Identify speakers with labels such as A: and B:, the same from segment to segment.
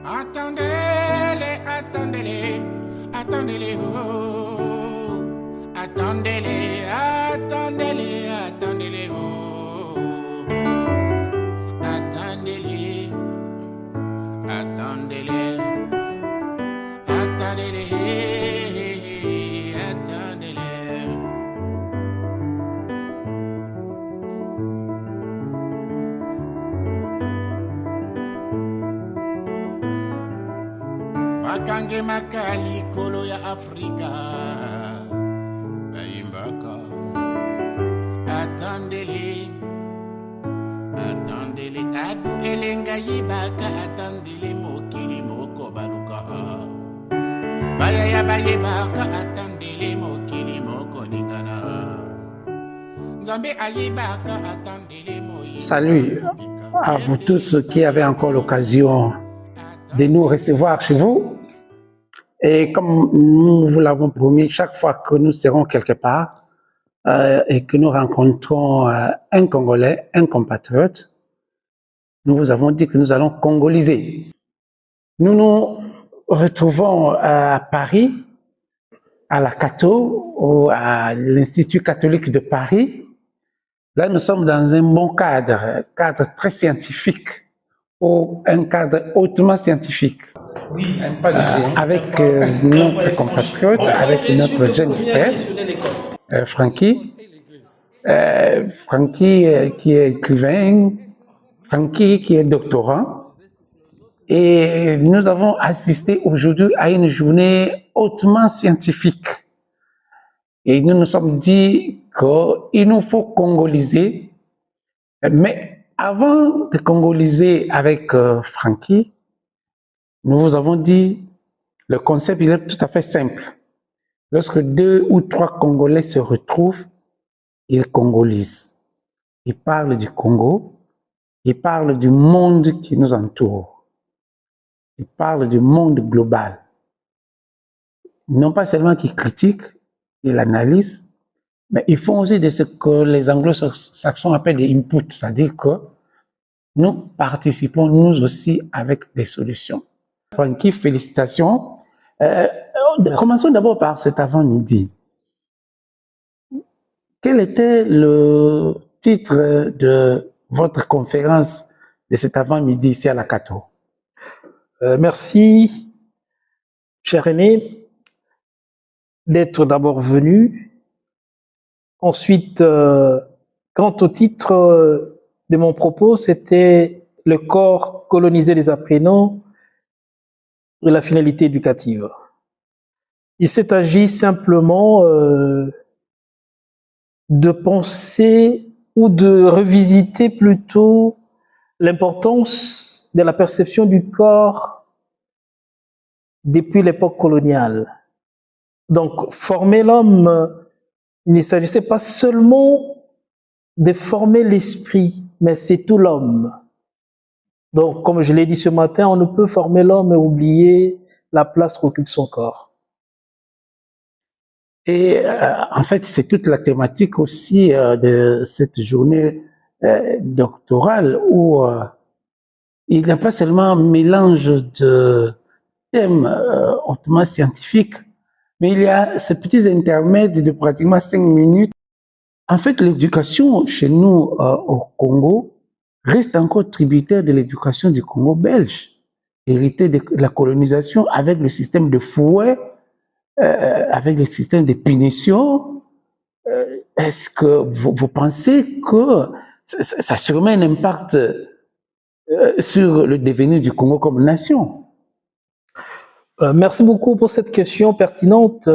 A: Attendez-les, attendez-les, attendez-les, oh. Attendez-les, attendez-les, attendez-les, oh. Attendez-les, attendez-les, attendez-les, attendez-les. Makange makali kolo ya Afrika Bayimbaka. Attendez-les, attendez-les, adu elenga yibaka. Attendez-les, mokili moko baluka baya ya bayebaka. Attendez-les, mokili moko ningana Nzambe ayibaka. Attendez-les, moyi.
B: Salut à vous tous qui avez encore l'occasion de nous recevoir chez vous. Et comme nous vous l'avons promis, chaque fois que nous serons quelque part et que nous rencontrons un Congolais, un compatriote, nous vous avons dit que nous allons congoliser. Nous nous retrouvons à Paris, à la Cato, ou à l'Institut catholique de Paris. Là, nous sommes dans un bon cadre très scientifique, ou un cadre hautement scientifique.
C: Oui,
B: Avec notre compatriote, avec notre jeune frère, Francky. Francky qui est écrivain, Francky qui est doctorant. Et nous avons assisté aujourd'hui à une journée hautement scientifique. Et nous nous sommes dit qu'il nous faut congoliser. Mais avant de congoliser avec Francky, nous vous avons dit, le concept il est tout à fait simple. Lorsque 2 ou 3 Congolais se retrouvent, ils congolisent. Ils parlent du Congo, ils parlent du monde qui nous entoure. Ils parlent du monde global. Non pas seulement qu'ils critiquent, ils analysent, mais ils font aussi de ce que les anglo-saxons appellent des inputs, c'est-à-dire que nous participons nous aussi avec des solutions. Francky, félicitations. Commençons d'abord par cet avant-midi. Quel était le titre de votre conférence de cet avant-midi ici à la Cato?
C: Merci, cher René, d'être d'abord venu. Ensuite, quant au titre de mon propos, c'était le corps colonisé des apprenants et la finalité éducative. Il s'est agi simplement de penser ou de revisiter plutôt l'importance de la perception du corps depuis l'époque coloniale. Donc, former l'homme, il ne s'agissait pas seulement de former l'esprit, mais c'est tout l'homme. Donc, comme je l'ai dit ce matin, on ne peut former l'homme et oublier la place qu'occupe son corps.
B: Et en fait, c'est toute la thématique aussi de cette journée doctorale où il n'y a pas seulement un mélange de thèmes hautement scientifiques, mais il y a ces petits intermèdes de pratiquement 5 minutes. En fait, l'éducation chez nous au Congo reste encore tributaire de l'éducation du Congo belge, hérité de la colonisation avec le système de fouet, avec le système de punition. Est-ce que vous pensez que ça a sûrement un impact sur le devenir du Congo comme nation?
C: Merci beaucoup pour cette question pertinente.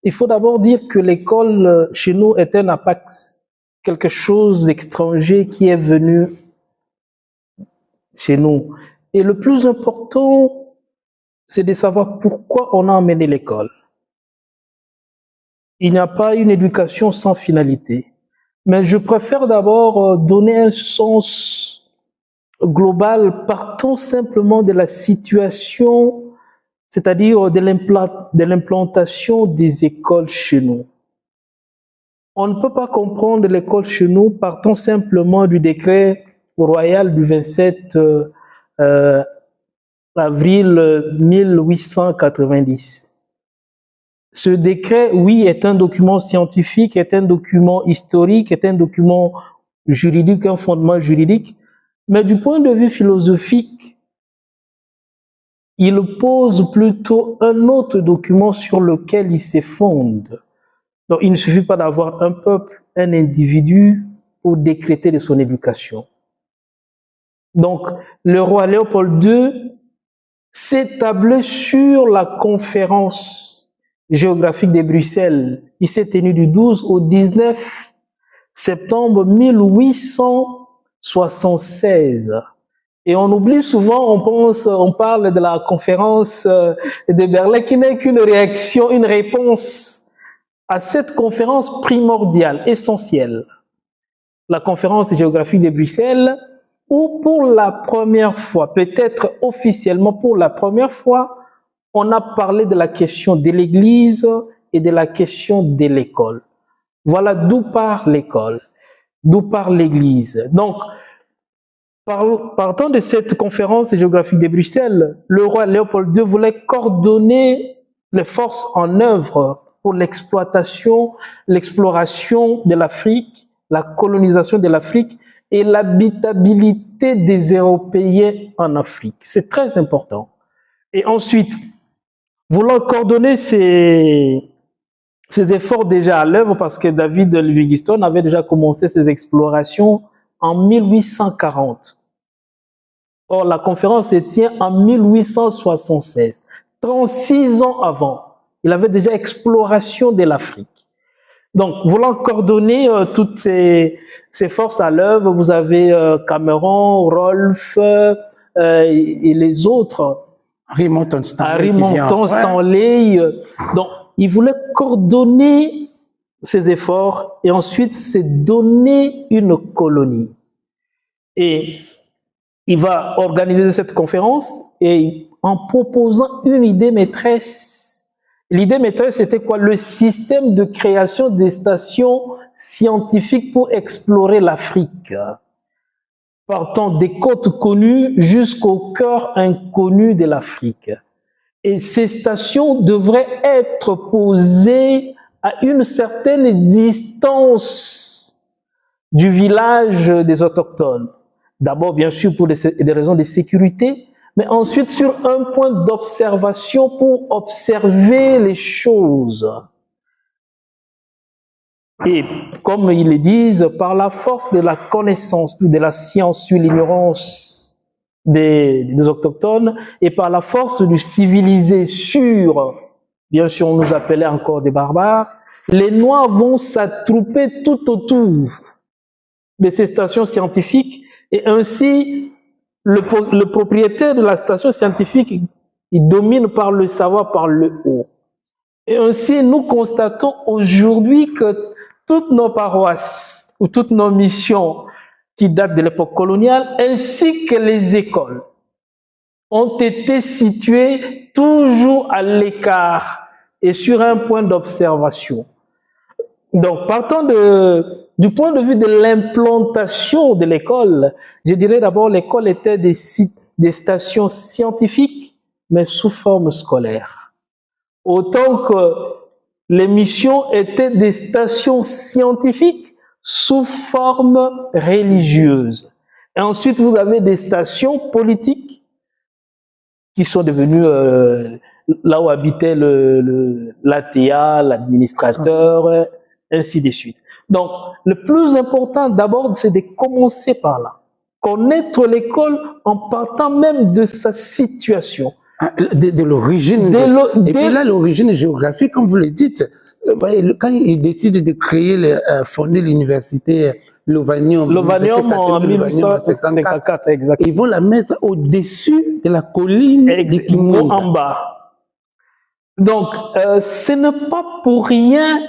C: Il faut d'abord dire que l'école chez nous est un apax, quelque chose d'étranger qui est venu chez nous. Et le plus important, c'est de savoir pourquoi on a emmené l'école. Il n'y a pas une éducation sans finalité. Mais je préfère d'abord donner un sens global, partant simplement de la situation, c'est-à-dire de l'implantation des écoles chez nous. On ne peut pas comprendre l'école chez nous partant simplement du décret royal du 27 avril 1890. Ce décret, oui, est un document scientifique, est un document historique, est un document juridique, un fondement juridique, mais du point de vue philosophique, il pose plutôt un autre document sur lequel il s'effonde. Donc, il ne suffit pas d'avoir un peuple, un individu pour décréter de son éducation. Donc, le roi Léopold II s'établit sur la conférence géographique de Bruxelles. Il s'est tenu du 12 au 19 septembre 1876. Et on oublie souvent, on parle de la conférence de Berlin qui n'est qu'une réaction, une réponse à cette conférence primordiale, essentielle. La conférence géographique de Bruxelles, où pour la première fois, peut-être officiellement pour la première fois, on a parlé de la question de l'Église et de la question de l'école. Voilà d'où part l'école, d'où part l'Église. Donc, partant de cette conférence géographique de Bruxelles, le roi Léopold II voulait coordonner les forces en œuvre pour l'exploitation, l'exploration de l'Afrique, la colonisation de l'Afrique et l'habitabilité des Européens en Afrique. C'est très important. Et ensuite, voulant coordonner ces efforts déjà à l'œuvre, parce que David Livingstone avait déjà commencé ses explorations en 1840. Or, la conférence se tient en 1876, 36 ans avant. Il avait déjà exploration de l'Afrique. Donc, voulant coordonner toutes ces forces à l'œuvre, vous avez Cameron, Rolfe et les autres.
B: Harry Monton
C: Stanley. Donc, il voulait coordonner ces efforts et ensuite se donner une colonie. Et il va organiser cette conférence et en proposant une idée maîtresse. L'idée maîtresse, c'était quoi? Le système de création des stations scientifiques pour explorer l'Afrique, partant des côtes connues jusqu'au cœur inconnu de l'Afrique. Et ces stations devraient être posées à une certaine distance du village des autochtones. D'abord, bien sûr, pour des raisons de sécurité, mais ensuite sur un point d'observation pour observer les choses. Et comme ils le disent, par la force de la connaissance, de la science sur l'ignorance des autochtones, et par la force du civilisé sur, bien sûr on nous appelait encore des barbares, les Noirs vont s'attrouper tout autour de ces stations scientifiques, et ainsi le propriétaire de la station scientifique, il domine par le savoir, par le haut. Et ainsi, nous constatons aujourd'hui que toutes nos paroisses ou toutes nos missions qui datent de l'époque coloniale, ainsi que les écoles, ont été situées toujours à l'écart et sur un point d'observation. Donc, partant du point de vue de l'implantation de l'école, je dirais d'abord l'école était des stations scientifiques, mais sous forme scolaire. Autant que les missions étaient des stations scientifiques sous forme religieuse. Et ensuite, vous avez des stations politiques qui sont devenues là où habitait l'ATA, l'administrateur, ainsi de suite. Donc, le plus important d'abord, c'est de commencer par là. Connaître l'école en partant même de sa situation.
B: De l'origine. Et puis là, l'origine géographique, comme vous le dites, quand ils décident de créer, fonder l'université Lovanium
C: en 1854, exactement.
B: Ils vont la mettre au-dessus de la colline de Kinshasa.
C: En bas. Donc, ce n'est pas pour rien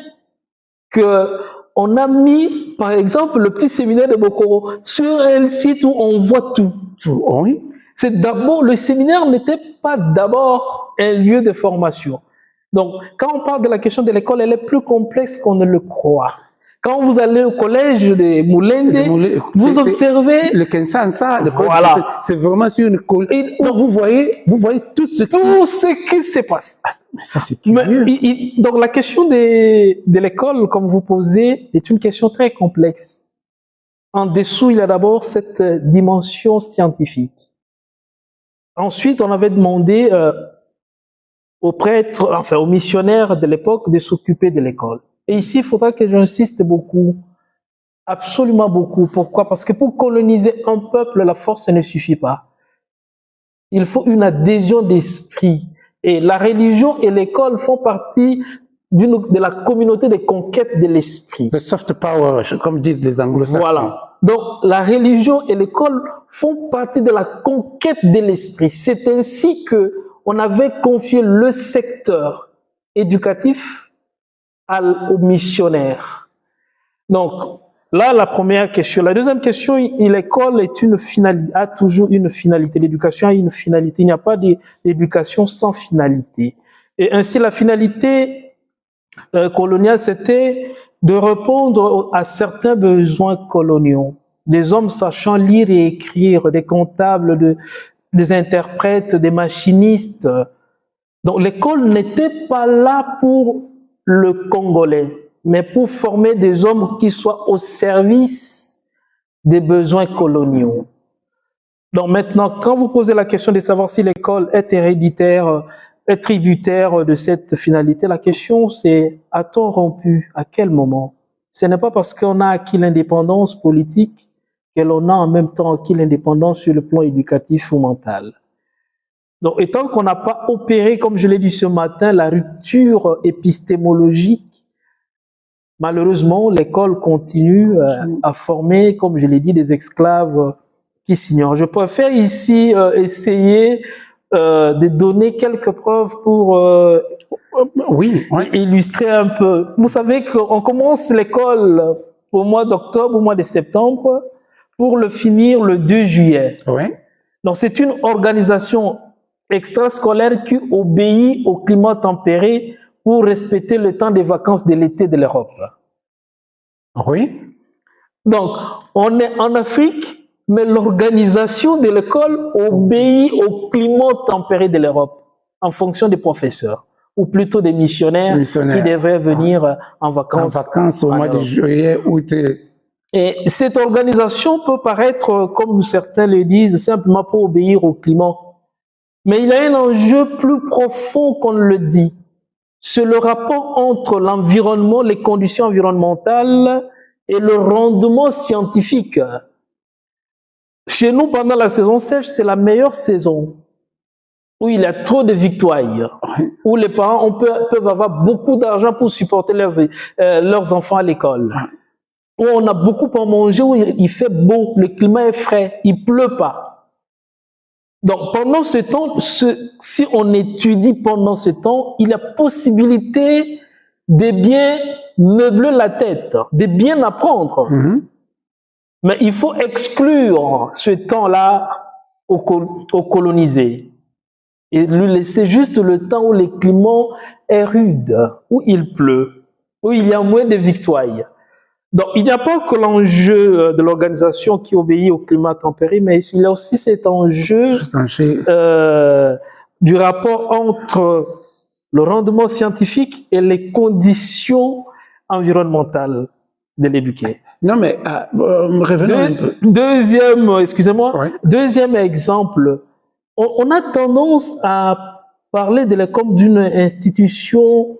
C: qu'on a mis, par exemple, le petit séminaire de Bokoro sur un site où on voit tout.
B: Oui.
C: C'est d'abord, le séminaire n'était pas d'abord un lieu de formation. Donc, quand on parle de la question de l'école, elle est plus complexe qu'on ne le croit. Quand vous allez au collège de Moulende, vous observez
B: le Kinshasa,
C: voilà.
B: C'est vraiment sur une colle. Donc vous voyez tout ce
C: qui se passe.
B: Mais ça c'est curieux.
C: Donc la question de l'école, comme vous posez, est une question très complexe. En dessous, il y a d'abord cette dimension scientifique. Ensuite, on avait demandé aux prêtres, enfin aux missionnaires de l'époque, de s'occuper de l'école. Et ici, il faudra que j'insiste beaucoup, absolument beaucoup. Pourquoi? Parce que pour coloniser un peuple, la force ne suffit pas. Il faut une adhésion d'esprit. Et la religion et l'école font partie de la communauté de conquête de l'esprit.
B: The soft power, comme disent les anglo-saxons.
C: Voilà. Donc, la religion et l'école font partie de la conquête de l'esprit. C'est ainsi que on avait confié le secteur éducatif aux missionnaires. Donc, là, la première question. La deuxième question, l'école a toujours une finalité. L'éducation a une finalité. Il n'y a pas d'éducation sans finalité. Et ainsi, la finalité coloniale, c'était de répondre à certains besoins coloniaux. Des hommes sachant lire et écrire, des comptables, des interprètes, des machinistes. Donc, l'école n'était pas là pour le Congolais, mais pour former des hommes qui soient au service des besoins coloniaux. Donc maintenant, quand vous posez la question de savoir si l'école est héréditaire, est tributaire de cette finalité, la question c'est, a-t-on rompu? À quel moment? Ce n'est pas parce qu'on a acquis l'indépendance politique que l'on a en même temps acquis l'indépendance sur le plan éducatif ou mental. Donc, et tant qu'on n'a pas opéré, comme je l'ai dit ce matin, la rupture épistémologique, malheureusement, l'école continue à former, comme je l'ai dit, des esclaves qui s'ignorent. Je préfère ici essayer de donner quelques preuves pour illustrer un peu. Vous savez qu'on commence l'école au mois d'octobre, au mois de septembre, pour le finir le 2 juillet.
B: Oui.
C: Donc, c'est une organisation extrascolaire qui obéit au climat tempéré pour respecter le temps des vacances de l'été de l'Europe.
B: Oui.
C: Donc, on est en Afrique, mais l'organisation de l'école obéit au climat tempéré de l'Europe, en fonction des professeurs, ou plutôt des missionnaires. Qui devraient venir en vacances.
B: En vacances au mois de juillet, août.
C: Et cette organisation peut paraître, comme certains le disent, simplement pour obéir au climat. Mais il y a un enjeu plus profond qu'on le dit. C'est le rapport entre l'environnement, les conditions environnementales et le rendement scientifique. Chez nous, pendant la saison sèche, c'est la meilleure saison où il y a trop de victoires, où les parents peuvent avoir beaucoup d'argent pour supporter leurs enfants à l'école, où on a beaucoup à manger, où il fait beau, le climat est frais, il pleut pas. Donc, pendant ce temps, si on étudie pendant ce temps, il y a possibilité de bien meubler la tête, de bien apprendre. Mais il faut exclure ce temps-là aux colonisés et lui laisser juste le temps où le climat est rude, où il pleut, où il y a moins de victoires. Donc, il n'y a pas que l'enjeu de l'organisation qui obéit au climat tempéré, mais il y a aussi cet enjeu du rapport entre le rendement scientifique et les conditions environnementales de l'éduqué.
B: Non, mais revenons un peu.
C: Deuxième exemple, on a tendance à parler de l'école comme d'une institution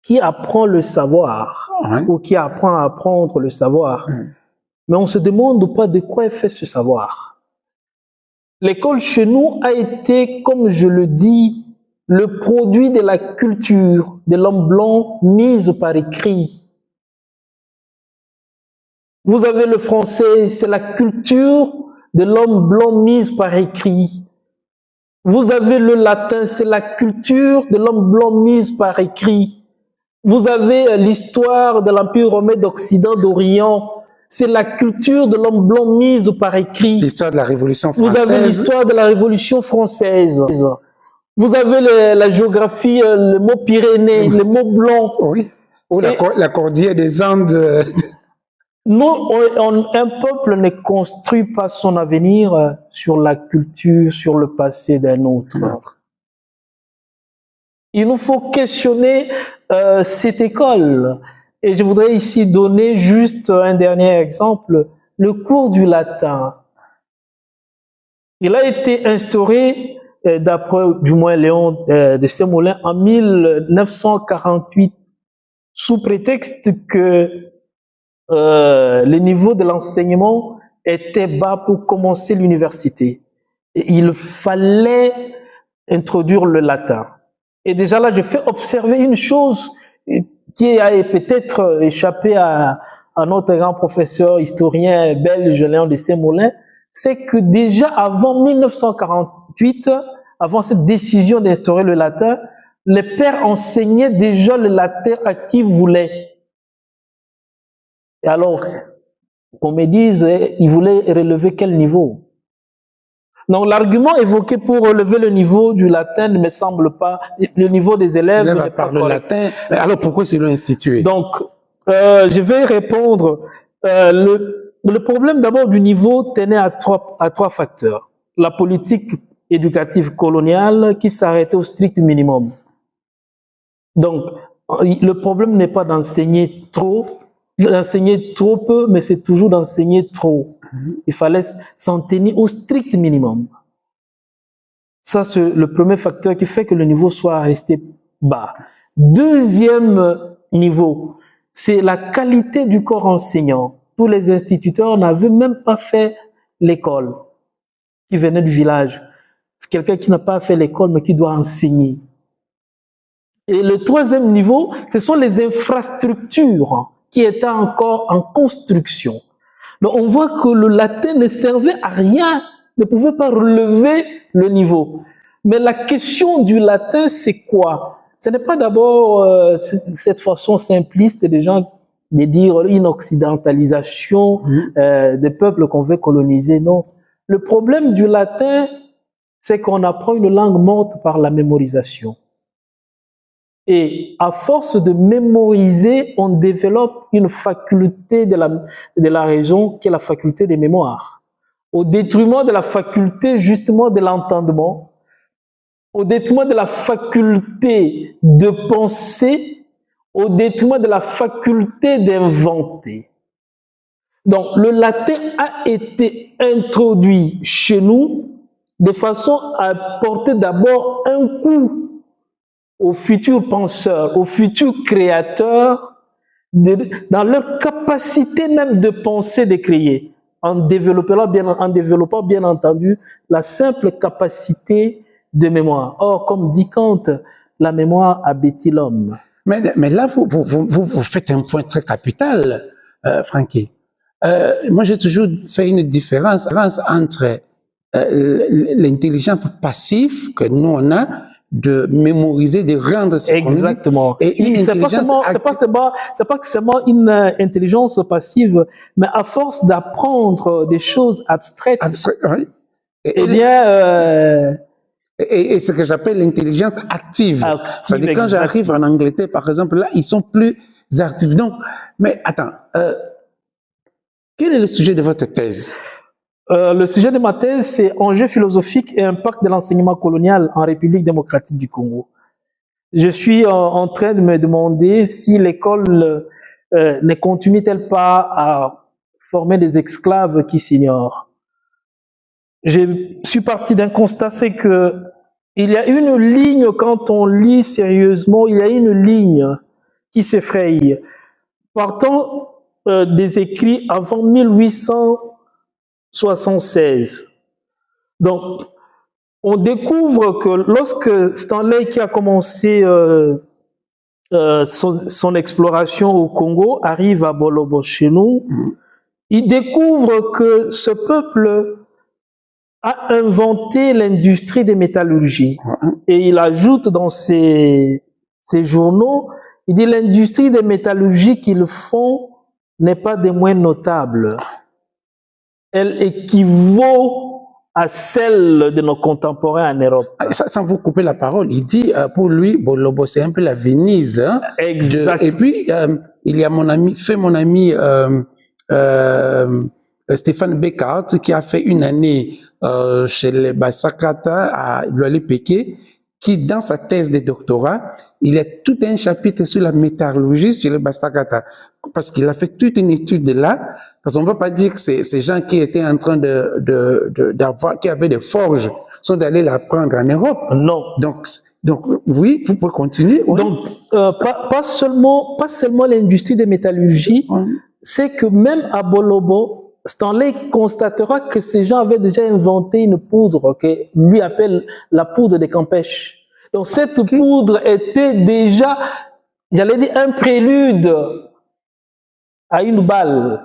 C: qui apprend le savoir, ou qui apprend à apprendre le savoir. Mais on ne se demande pas de quoi est fait ce savoir. L'école chez nous a été, comme je le dis, le produit de la culture de l'homme blanc mise par écrit. Vous avez le français, c'est la culture de l'homme blanc mise par écrit. Vous avez le latin, c'est la culture de l'homme blanc mise par écrit. Vous avez l'histoire de l'Empire romain d'Occident, d'Orient. C'est la culture de l'homme blanc mise par écrit.
B: L'histoire de la Révolution française.
C: Vous avez l'histoire de la Révolution française. Vous avez la géographie, le mot Pyrénées, le mot blanc.
B: Oui. Ou la cordillère des Andes.
C: Un peuple ne construit pas son avenir sur la culture, sur le passé d'un autre. Il nous faut questionner cette école. Et je voudrais ici donner juste un dernier exemple, le cours du latin. Il a été instauré, d'après du moins Léon de Sémoulin, en 1948, sous prétexte que le niveau de l'enseignement était bas pour commencer l'université. Il fallait introduire le latin. Et déjà là, je fais observer une chose qui a peut-être échappé à notre grand professeur historien belge Léon de Sémoulin, c'est que déjà avant 1948, avant cette décision d'instaurer le latin, les pères enseignaient déjà le latin à qui voulaient. Et alors, qu'on me dise, ils voulaient relever quel niveau? Donc, l'argument évoqué pour relever le niveau du latin ne me semble pas, le niveau des élèves n'est pas
B: le latin. Alors, pourquoi c'est institué?
C: Donc, je vais répondre. Le problème d'abord du niveau tenait à trois facteurs. La politique éducative coloniale qui s'arrêtait au strict minimum. Donc, le problème n'est pas d'enseigner trop peu, mais c'est toujours d'enseigner trop. Il fallait s'en tenir au strict minimum. Ça, c'est le premier facteur qui fait que le niveau soit resté bas. Deuxième niveau, c'est la qualité du corps enseignant. Tous les instituteurs n'avaient même pas fait l'école, qui venait du village. C'est quelqu'un qui n'a pas fait l'école, mais qui doit enseigner. Et le troisième niveau, ce sont les infrastructures qui étaient encore en construction. Donc on voit que le latin ne servait à rien, ne pouvait pas relever le niveau. Mais la question du latin, c'est quoi? Ce n'est pas d'abord cette façon simpliste des gens de dire une occidentalisation des peuples qu'on veut coloniser, non. Le problème du latin, c'est qu'on apprend une langue morte par la mémorisation. Et à force de mémoriser, on développe une faculté de la raison qui est la faculté des mémoires. Au détriment de la faculté justement de l'entendement, au détriment de la faculté de penser, au détriment de la faculté d'inventer. Donc le latin a été introduit chez nous de façon à porter d'abord un coup aux futurs penseurs, aux futurs créateurs, dans leur capacité même de penser, de créer, en développant bien entendu la simple capacité de mémoire. Or, comme dit Kant, la mémoire abétit l'homme.
B: Mais là, vous faites un point très capital, Francky. Moi, j'ai toujours fait une différence entre l'intelligence passive que nous, on a, de mémoriser, de rendre ce qu'on dit.
C: Exactement. Et c'est pas seulement une intelligence passive, mais à force d'apprendre des choses abstraites.
B: Oui. Et ce que j'appelle l'intelligence active. C'est-à-dire quand j'arrive en Angleterre, par exemple, là, ils sont plus actifs. Non, mais attends, quel est le sujet de votre thèse?
C: Le sujet de ma thèse, c'est enjeux philosophiques et impact de l'enseignement colonial en République démocratique du Congo. Je suis en train de me demander si l'école ne continue-t-elle pas à former des esclaves qui s'ignorent. Je suis parti d'un constat, c'est que il y a une ligne, quand on lit sérieusement, il y a une ligne qui s'effraie. Partant des écrits avant 1876. Donc, on découvre que lorsque Stanley, qui a commencé son exploration au Congo, arrive à Bolobo chez nous, il découvre que ce peuple a inventé l'industrie des métallurgies. Et il ajoute dans ses journaux, il dit l'industrie des métallurgies qu'ils font n'est pas des moins notables. Elle équivaut à celle de nos contemporains en Europe.
B: Sans vous couper la parole, il dit, pour lui, Bolobo, c'est un peu la Venise. Hein,
C: Exact.
B: Et puis, il y a mon ami Stéphane Beckart, qui a fait une année chez les Bassakata à Lualé-Péké, qui, dans sa thèse de doctorat, il y a tout un chapitre sur la métallurgie chez les Bassakata, parce qu'il a fait toute une étude là, parce qu'on ne va pas dire que ces gens qui étaient en train qui avaient des forges, sont d'aller l'apprendre en Europe.
C: Non.
B: Donc, oui, vous pouvez continuer. Oui.
C: Donc, pas seulement l'industrie de métallurgie, c'est que même à Bolobo, Stanley constatera que ces gens avaient déjà inventé une poudre que lui appelle la poudre de Campèche. Donc, cette poudre était déjà, j'allais dire, un prélude à une balle.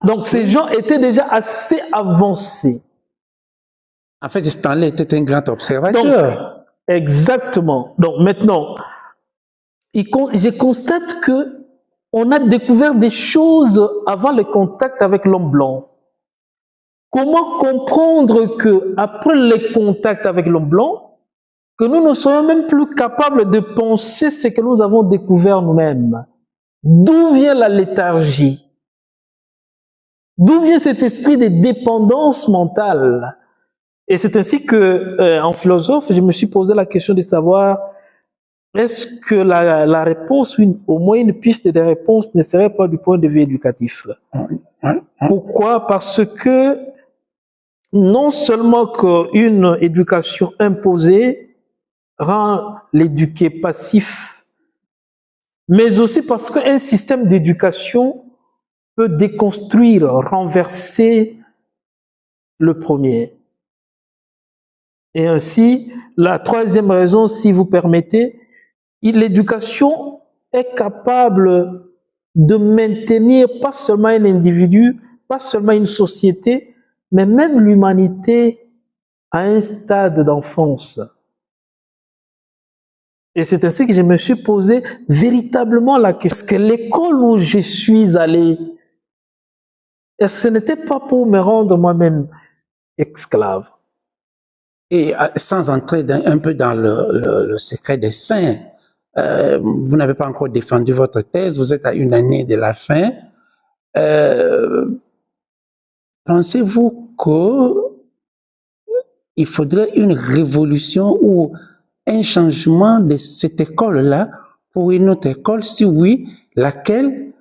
C: Donc, ces gens étaient déjà assez avancés.
B: En fait, Stanley était un grand observateur.
C: Donc, exactement. Donc, maintenant, je constate que on a découvert des choses avant le contact avec l'homme blanc. Comment comprendre que après le contact avec l'homme blanc, que nous ne soyons même plus capables de penser ce que nous avons découvert nous-mêmes? D'où vient la léthargie? D'où vient cet esprit de dépendance mentale? Et c'est ainsi que, en philosophe, je me suis posé la question de savoir est-ce que la réponse, au moins une piste de réponse, ne serait pas du point de vue éducatif? Pourquoi? Parce que non seulement qu'une éducation imposée rend l'éduqué passif, mais aussi parce qu'un système d'éducation peut déconstruire, renverser le premier. Et ainsi, la troisième raison, si vous permettez, l'éducation est capable de maintenir pas seulement un individu, pas seulement une société, mais même l'humanité à un stade d'enfance. Et c'est ainsi que je me suis posé véritablement la question. Est-ce que l'école où je suis allé, est-ce que ce n'était pas pour me rendre moi-même esclave?
B: Et sans entrer un peu dans le secret des saints, vous n'avez pas encore défendu votre thèse, vous êtes à une année de la fin. Pensez-vous qu'il faudrait une révolution ou un changement de cette école-là pour une autre école? Si oui, laquelle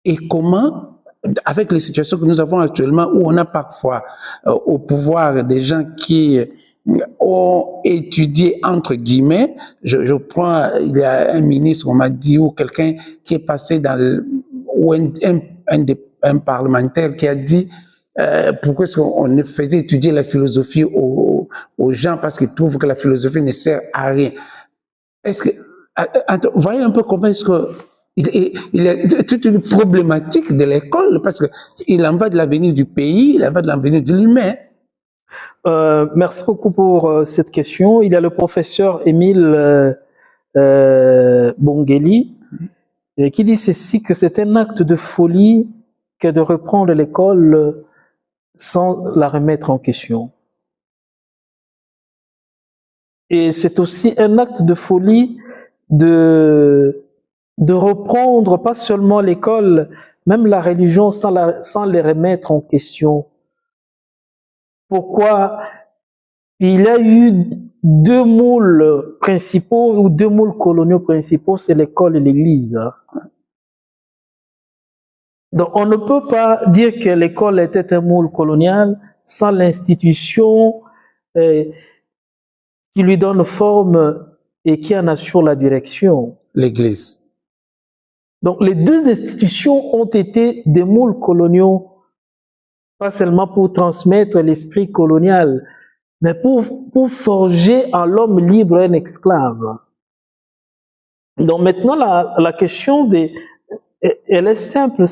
B: et comment, avec les situations que nous avons actuellement où on a parfois au pouvoir des gens qui ont étudié entre guillemets, je prends, il y a un ministre, on m'a dit, ou quelqu'un qui est passé ou un parlementaire qui a dit pourquoi est-ce qu'on faisait étudier la philosophie aux gens parce qu'ils trouvent que la philosophie ne sert à rien. Est-ce que, voyez un peu comment est-ce que il y a toute une problématique de l'école parce qu'il en va de l'avenir du pays, il en va de l'avenir de l'humain.
C: Merci beaucoup pour cette question. Il y a le professeur Émile Bongeli qui dit ceci, que c'est un acte de folie que de reprendre l'école sans la remettre en question. Et c'est aussi un acte de folie de reprendre pas seulement l'école, même la religion sans les remettre en question. Pourquoi? Il y a eu deux moules principaux ou deux moules coloniaux principaux, c'est l'école et l'église. Donc on ne peut pas dire que l'école était un moule colonial sans l'institution qui lui donne forme et qui en assure la direction.
B: L'église.
C: Donc les deux institutions ont été des moules coloniaux, pas seulement pour transmettre l'esprit colonial, mais pour forger en l'homme libre un esclave. Donc maintenant, la question elle est simple.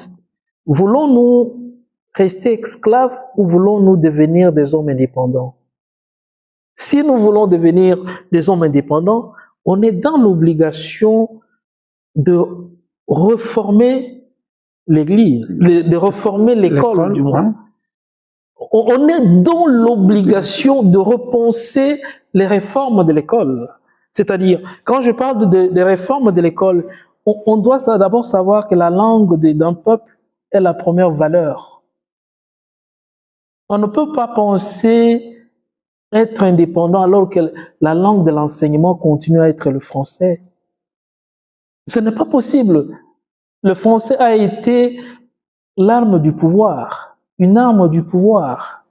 C: Voulons-nous rester esclaves ou voulons-nous devenir des hommes indépendants? Si nous voulons devenir des hommes indépendants, on est dans l'obligation de reformer l'Église, de reformer l'école du moins. on est dans l'obligation de repenser les réformes de l'école. C'est-à-dire, quand je parle des réformes de l'école, on doit d'abord savoir que la langue d'un peuple est la première valeur. On ne peut pas penser être indépendant alors que la langue de l'enseignement continue à être le français. Ce n'est pas possible. Le français a été l'arme du pouvoir, une arme du pouvoir.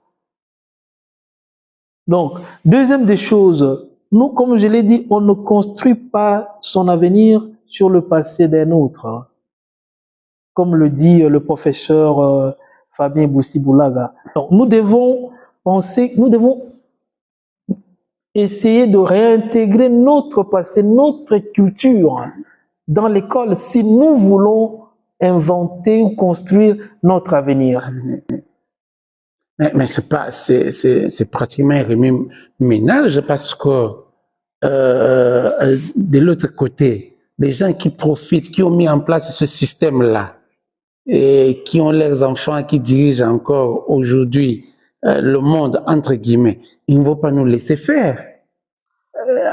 C: Donc, deuxième des choses, nous, comme je l'ai dit, on ne construit pas son avenir sur le passé d'un autre. Comme le dit le professeur Fabien Boussi-Boulaga. Donc, nous devons penser, nous devons essayer de réintégrer notre passé, notre culture dans l'école si nous voulons inventer ou construire notre avenir.
B: Mais c'est pratiquement un remue-ménage parce que de l'autre côté, les gens qui profitent, qui ont mis en place ce système-là et qui ont leurs enfants qui dirigent encore aujourd'hui le monde, entre guillemets, ils ne vont pas nous laisser faire.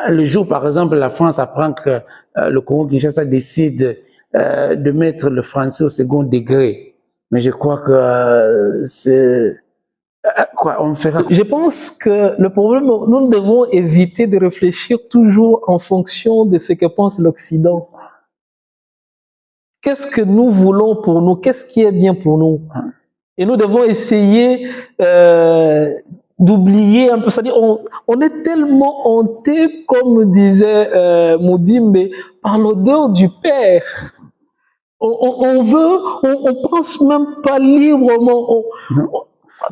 B: Le jour, par exemple, la France apprend que le Congo-Kinshasa décide de mettre le français au second degré. Mais je crois que c'est... Quoi, on fera...
C: Je pense que le problème, nous devons éviter de réfléchir toujours en fonction de ce que pense l'Occident. Qu'est-ce que nous voulons pour nous? Qu'est-ce qui est bien pour nous? Et nous devons essayer d'oublier un peu. C'est-à-dire, on est tellement hanté, comme disait Moudimbe, par l'odeur du Père. On pense même pas librement.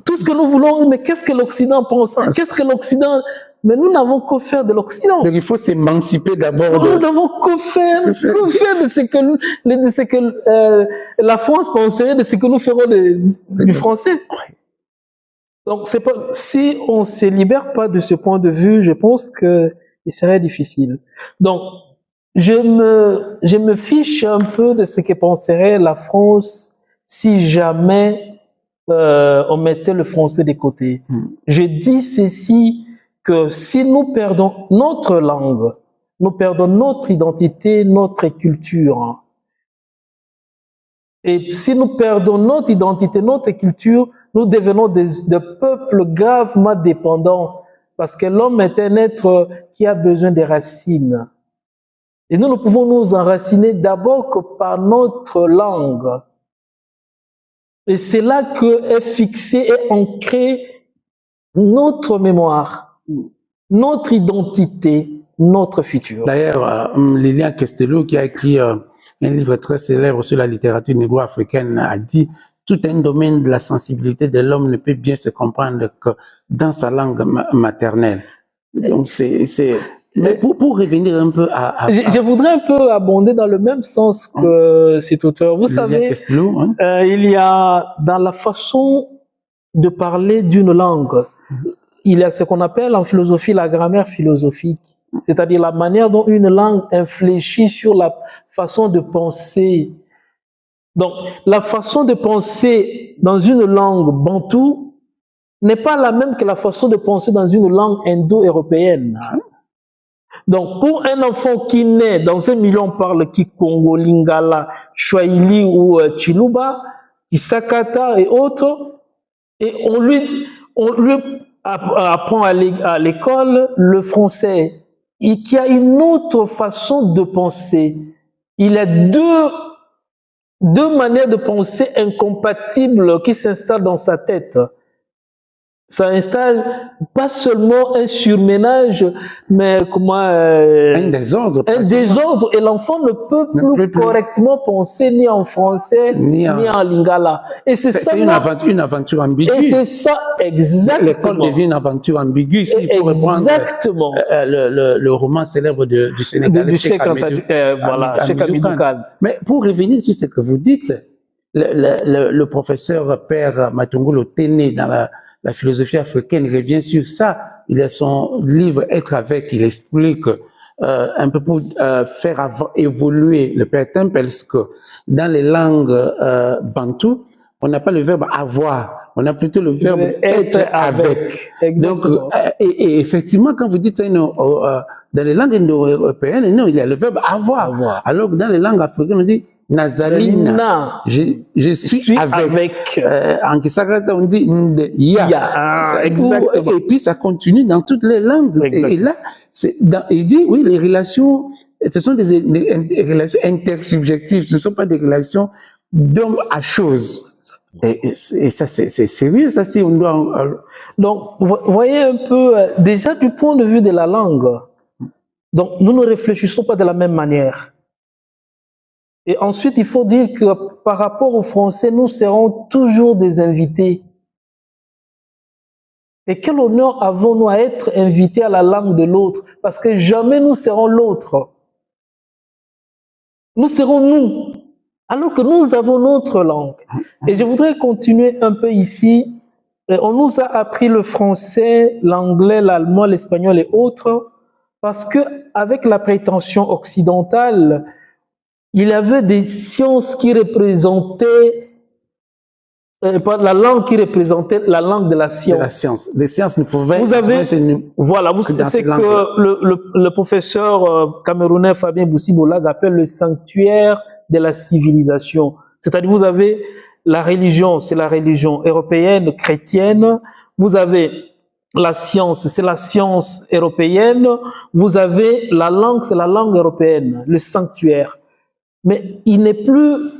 C: Tout ce que nous voulons, mais qu'est-ce que l'Occident pense? Qu'est-ce que l'Occident... Mais nous n'avons qu'à faire de l'Occident.
B: Donc il faut s'émanciper d'abord.
C: Nous n'avons qu'à faire de ce que la France penserait, de ce que nous ferons du français. Donc c'est pas, si on ne se libère pas de ce point de vue, je pense qu'il serait difficile. Donc je me fiche un peu de ce que penserait la France si jamais on mettait le français de côté. Je dis ceci, que si nous perdons notre langue, nous perdons notre identité, notre culture. Et si nous perdons notre identité, notre culture, nous devenons des peuples gravement dépendants, parce que l'homme est un être qui a besoin des racines. Et nous ne pouvons nous enraciner d'abord que par notre langue. Et c'est là que est fixée et ancrée notre mémoire, notre identité, notre futur.
B: D'ailleurs, Lilian Castelou, qui a écrit un livre très célèbre sur la littérature négro-africaine, a dit « Tout un domaine de la sensibilité de l'homme ne peut bien se comprendre que dans sa langue maternelle ». Donc, Mais pour revenir un peu à...
C: Je voudrais un peu abonder dans le même sens que cet auteur. Vous savez,
B: Castelou,
C: il y a dans la façon de parler d'une langue, il y a ce qu'on appelle en philosophie la grammaire philosophique, c'est-à-dire la manière dont une langue infléchit sur la façon de penser. Donc, la façon de penser dans une langue bantoue n'est pas la même que la façon de penser dans une langue indo-européenne. Donc, pour un enfant qui naît dans un milieu, on parle Kikongo, Lingala, Swahili ou Chiluba, Kisakata et autres, et on lui apprend à l'école le français, et qui a une autre façon de penser. Il y a deux manières de penser incompatibles qui s'installent dans sa tête. Ça installe pas seulement un surménage, mais comment
B: un désordre.
C: Un désordre, et l'enfant ne peut plus correctement penser ni en français ni en lingala. Et c'est
B: une aventure ambiguë.
C: Et c'est ça exactement.
B: L'école devient une aventure ambiguë. Ici, il faut
C: exactement.
B: Le roman célèbre du Sénégal.
C: Cheikh Hamidou Kane.
B: Mais pour revenir sur ce que vous dites, le professeur Père Matungulu Téné dans la philosophie africaine revient sur ça. Il a son livre Être avec, il explique un peu pour faire évoluer le Père Tempels que dans les langues bantoues, on n'a pas le verbe avoir, On a plutôt le verbe être avec. Donc,
C: Exactement.
B: et effectivement, quand vous dites ça, dans les langues indo-européennes, non, il y a le verbe avoir.
C: Avoir.
B: Alors que dans les langues africaines, on dit Nazalina.
C: Nalina.
B: Je suis avec. En Kisakata, on dit ya.
C: Ya. Exactement.
B: Et puis ça continue dans toutes les langues. Et là, il dit, oui, les relations, ce sont des relations intersubjectives, ce ne sont pas des relations d'homme à chose. Et ça, c'est sérieux, ça, si on doit.
C: Donc, vous voyez un peu, déjà du point de vue de la langue, donc nous ne réfléchissons pas de la même manière. Et ensuite, il faut dire que par rapport au français, nous serons toujours des invités. Et quel honneur avons-nous à être invités à la langue de l'autre? Parce que jamais nous serons l'autre. Nous serons nous, alors que nous avons notre langue. Et je voudrais continuer un peu ici. On nous a appris le français, l'anglais, l'allemand, l'espagnol et autres, parce que avec la prétention occidentale, il y avait des sciences qui représentaient, la langue qui représentait la langue de la science.
B: De la science. Les sciences ne pouvaient.
C: Vous avez, voilà, c'est que le professeur camerounais Fabien Boussi-Bolag appelle le sanctuaire de la civilisation. C'est-à-dire, vous avez la religion, c'est la religion européenne, chrétienne. Vous avez la science, c'est la science européenne. Vous avez la langue, c'est la langue européenne, le sanctuaire. Mais il n'est plus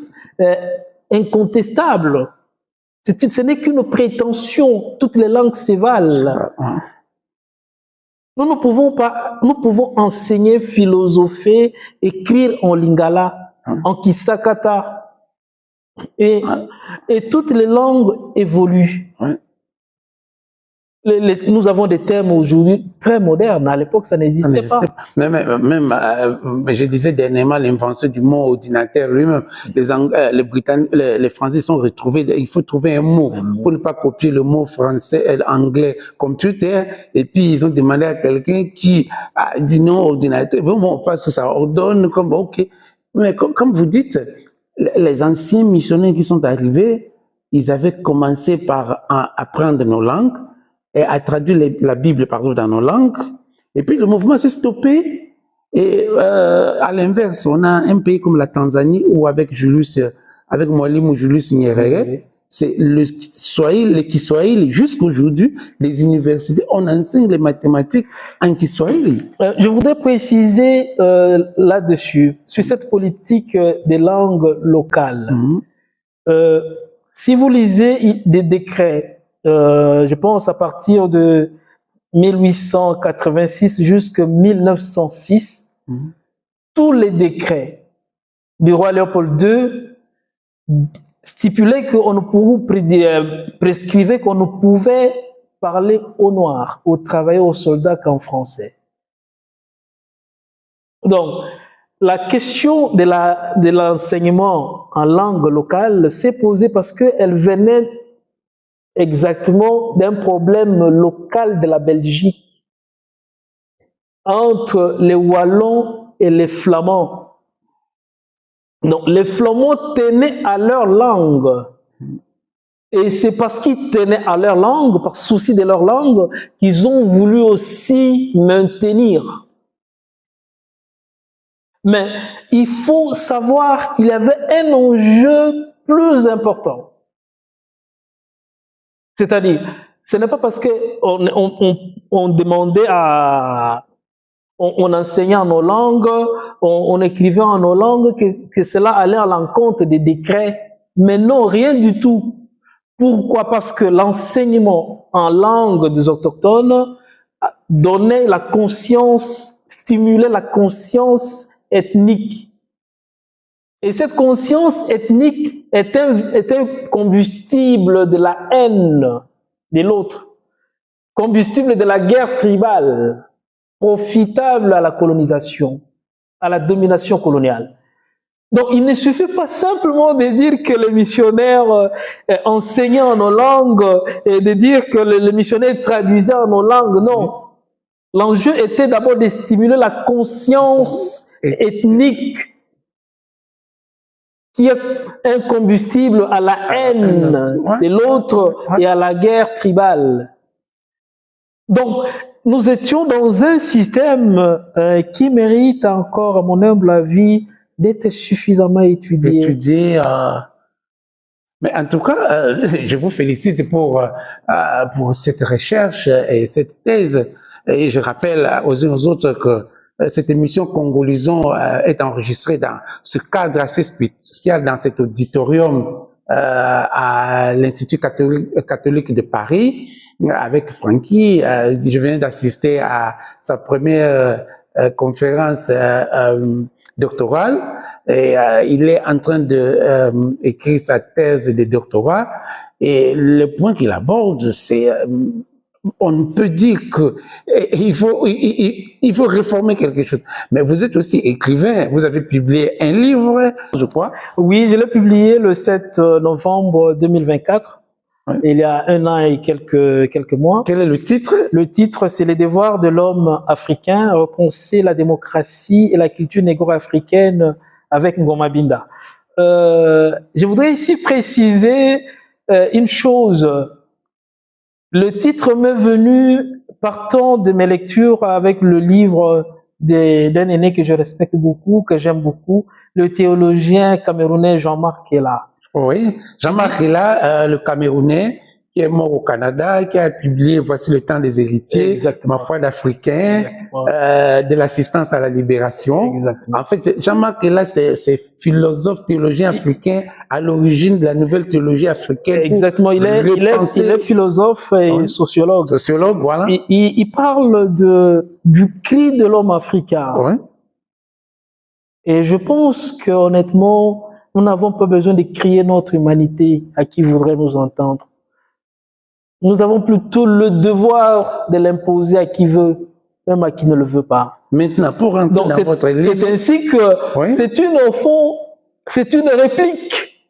C: incontestable. Ce n'est qu'une prétention. Toutes les langues se valent. Nous ne pouvons pas, nous pouvons enseigner, philosopher, écrire en lingala, en kisakata. Et toutes les langues évoluent. Nous avons des termes aujourd'hui très modernes. À l'époque, ça n'existait pas.
B: Même je disais dernièrement, l'invention du mot ordinateur lui-même. Les Britanniques, les Français sont retrouvés. Il faut trouver un mot pour ne pas copier le mot français et anglais computer. Et puis, ils ont demandé à quelqu'un qui a dit non ordinateur. Bon, parce que ça ordonne comme OK. Mais comme vous dites, les anciens missionnaires qui sont arrivés, ils avaient commencé par apprendre nos langues et à traduire la Bible, par exemple, dans nos langues. Et puis, le mouvement s'est stoppé. Et à l'inverse, on a un pays comme la Tanzanie où avec Mwalimu Julius Nyerere, c'est le Kiswahili. Jusqu'aujourd'hui, les universités, on enseigne les mathématiques en Kiswahili.
C: Je voudrais préciser là-dessus, sur cette politique des langues locales. Si vous lisez des décrets, je pense à partir de 1886 jusqu'à 1906, tous les décrets du roi Léopold II stipulaient qu'on ne pouvait prescrivait qu'on ne pouvait parler aux Noirs, aux travailleurs, aux soldats qu'en français. Donc, la question de l'enseignement en langue locale s'est posée parce qu'elle venait exactement d'un problème local de la Belgique entre les Wallons et les Flamands. Donc, les Flamands tenaient à leur langue. Et c'est parce qu'ils tenaient à leur langue, par souci de leur langue, qu'ils ont voulu aussi maintenir. Mais il faut savoir qu'il y avait un enjeu plus important. C'est-à-dire, ce n'est pas parce qu'on demandait on enseignait en nos langues, on écrivait en nos langues que cela allait à l'encontre des décrets. Mais non, rien du tout. Pourquoi? Parce que l'enseignement en langue des autochtones donnait la conscience, stimulait la conscience ethnique. Et cette conscience ethnique est un combustible de la haine de l'autre, combustible de la guerre tribale, profitable à la colonisation, à la domination coloniale. Donc il ne suffit pas simplement de dire que les missionnaires enseignaient en nos langues et de dire que les missionnaires traduisaient en nos langues, non. L'enjeu était d'abord de stimuler la conscience ethnique qui est un combustible à la haine de l'autre et à la guerre tribale. Donc, nous étions dans un système qui mérite encore, à mon humble avis, d'être suffisamment étudié.
B: Mais en tout cas, je vous félicite pour cette recherche et cette thèse. Et je rappelle aux uns aux autres que cette émission Congolisons est enregistrée dans ce cadre assez spécial, dans cet auditorium à l'Institut catholique de Paris, avec Francky. Je viens d'assister à sa première conférence doctorale. Et il est en train de écrire sa thèse de doctorat. Et le point qu'il aborde, c'est on peut dire que il faut réformer quelque chose. Mais vous êtes aussi écrivain. Vous avez publié un livre, je crois.
C: Oui, je l'ai publié le 7 novembre 2024. Ouais. Il y a 1 an et quelques mois.
B: Quel est le titre?
C: Le titre, c'est Les devoirs de l'homme africain, repenser la démocratie et la culture négro-africaine avec Ngoma Binda. Je voudrais ici préciser une chose. Le titre m'est venu partant de mes lectures avec le livre d'un aîné que je respecte beaucoup, que j'aime beaucoup, le théologien camerounais Jean-Marc Kella.
B: Oui, Jean-Marc Kella, le Camerounais, qui est mort au Canada, qui a publié Voici le temps des héritiers,
C: Exactement.
B: Ma foi d'Africain, de l'assistance à la libération.
C: Exactement.
B: En fait, Jean-Marc Kella, c'est philosophe, théologien africain, à l'origine de la nouvelle théologie africaine.
C: Exactement, il est philosophe et sociologue.
B: Sociologue, voilà.
C: Il parle du cri de l'homme africain.
B: Ouais.
C: Et je pense qu'honnêtement, nous n'avons pas besoin de crier notre humanité à qui voudrait nous entendre. Nous avons plutôt le devoir de l'imposer à qui veut, même à qui ne le veut pas.
B: Maintenant, pour rentrer dans votre livre...
C: C'est ainsi que c'est une réplique.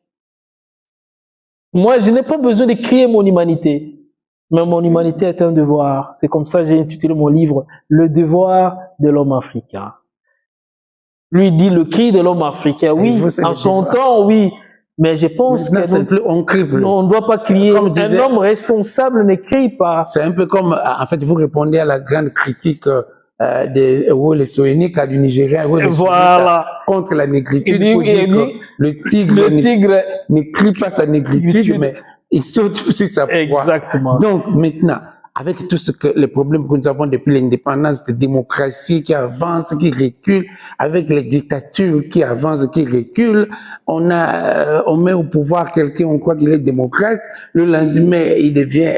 C: Moi, je n'ai pas besoin de crier mon humanité, mais mon humanité est un devoir. C'est comme ça que j'ai intitulé mon livre « Le devoir de l'homme africain ». Lui dit le cri de l'homme africain. Oui, en son temps, oui. Mais je pense on ne doit pas crier. Un homme responsable ne crie pas.
B: C'est un peu comme, en fait, vous répondez à la grande critique de Wole Soyinka du Nigeria, contre la négritude. Le tigre ne crie pas sa négritude, mais il saute sur sa proie.
C: Exactement.
B: Donc maintenant, avec tout ce que les problèmes que nous avons depuis l'indépendance, de démocratie qui avance, qui recule, avec les dictatures qui avancent, qui reculent, on met au pouvoir quelqu'un, on croit qu'il est démocrate, le lendemain il devient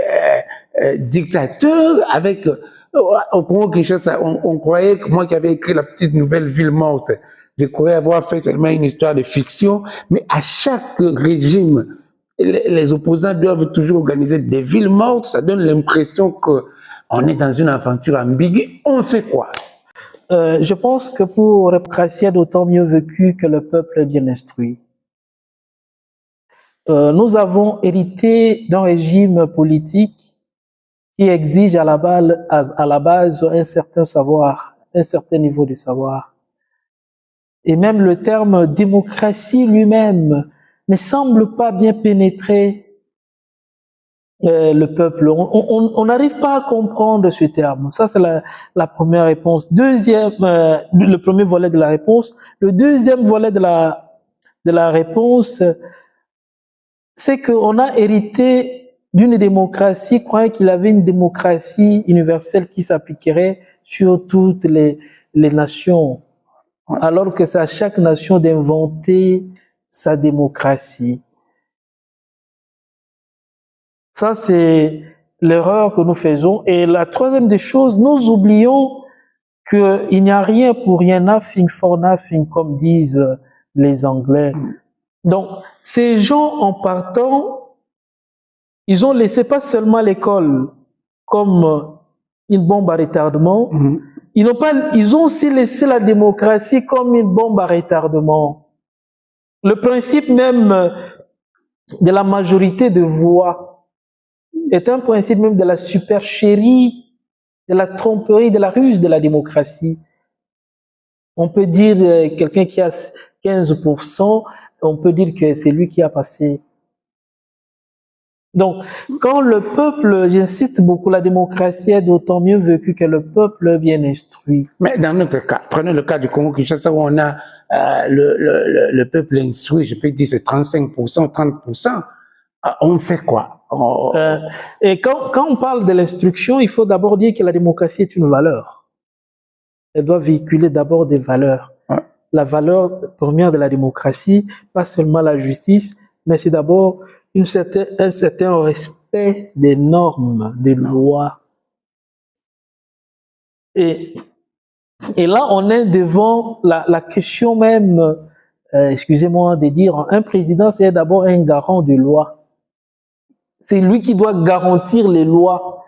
B: dictateur. Avec au Congo-Kinshasa, on croyait que moi qui avais écrit la petite nouvelle Ville morte, je croyais avoir fait seulement une histoire de fiction, mais à chaque régime, les opposants doivent toujours organiser des villes mortes. Ça donne l'impression qu'on est dans une aventure ambiguë. On fait quoi?
C: Je pense que pour la démocratie est d'autant mieux vécu que le peuple est bien instruit. Nous avons hérité d'un régime politique qui exige à la base un certain savoir, un certain niveau de savoir. Et même le terme démocratie lui-même ne semble pas bien pénétrer le peuple. On n'arrive pas à comprendre ce terme. Ça, c'est la première réponse. Deuxième, le premier volet de la réponse. Le deuxième volet de la réponse, c'est qu'on a hérité d'une démocratie, croyant qu'il avait une démocratie universelle qui s'appliquerait sur toutes les nations, alors que c'est à chaque nation d'inventer sa démocratie. Ça, c'est l'erreur que nous faisons. Et la troisième des choses, nous oublions qu'il n'y a rien pour rien, nothing for nothing, comme disent les Anglais. Donc, ces gens, en partant, ils ont laissé pas seulement l'école comme une bombe à retardement, ils ont aussi laissé la démocratie comme une bombe à retardement. Le principe même de la majorité de voix est un principe même de la supercherie, de la tromperie, de la ruse de la démocratie. On peut dire quelqu'un qui a 15%, on peut dire que c'est lui qui a passé. Donc, quand le peuple, j'insiste beaucoup, la démocratie est d'autant mieux vécue que le peuple est bien instruit.
B: Mais dans notre cas, prenez le cas du Congo-Kinshasa où on a le peuple instruit, je peux dire c'est 35%, 30%. On fait quoi?
C: Et quand on parle de l'instruction, il faut d'abord dire que la démocratie est une valeur. Elle doit véhiculer d'abord des valeurs.
B: Ouais.
C: La valeur première de la démocratie, pas seulement la justice, mais c'est d'abord un certain respect des normes, des lois. Et là, on est devant la question même, excusez-moi de dire, un président, c'est d'abord un garant de loi. C'est lui qui doit garantir les lois.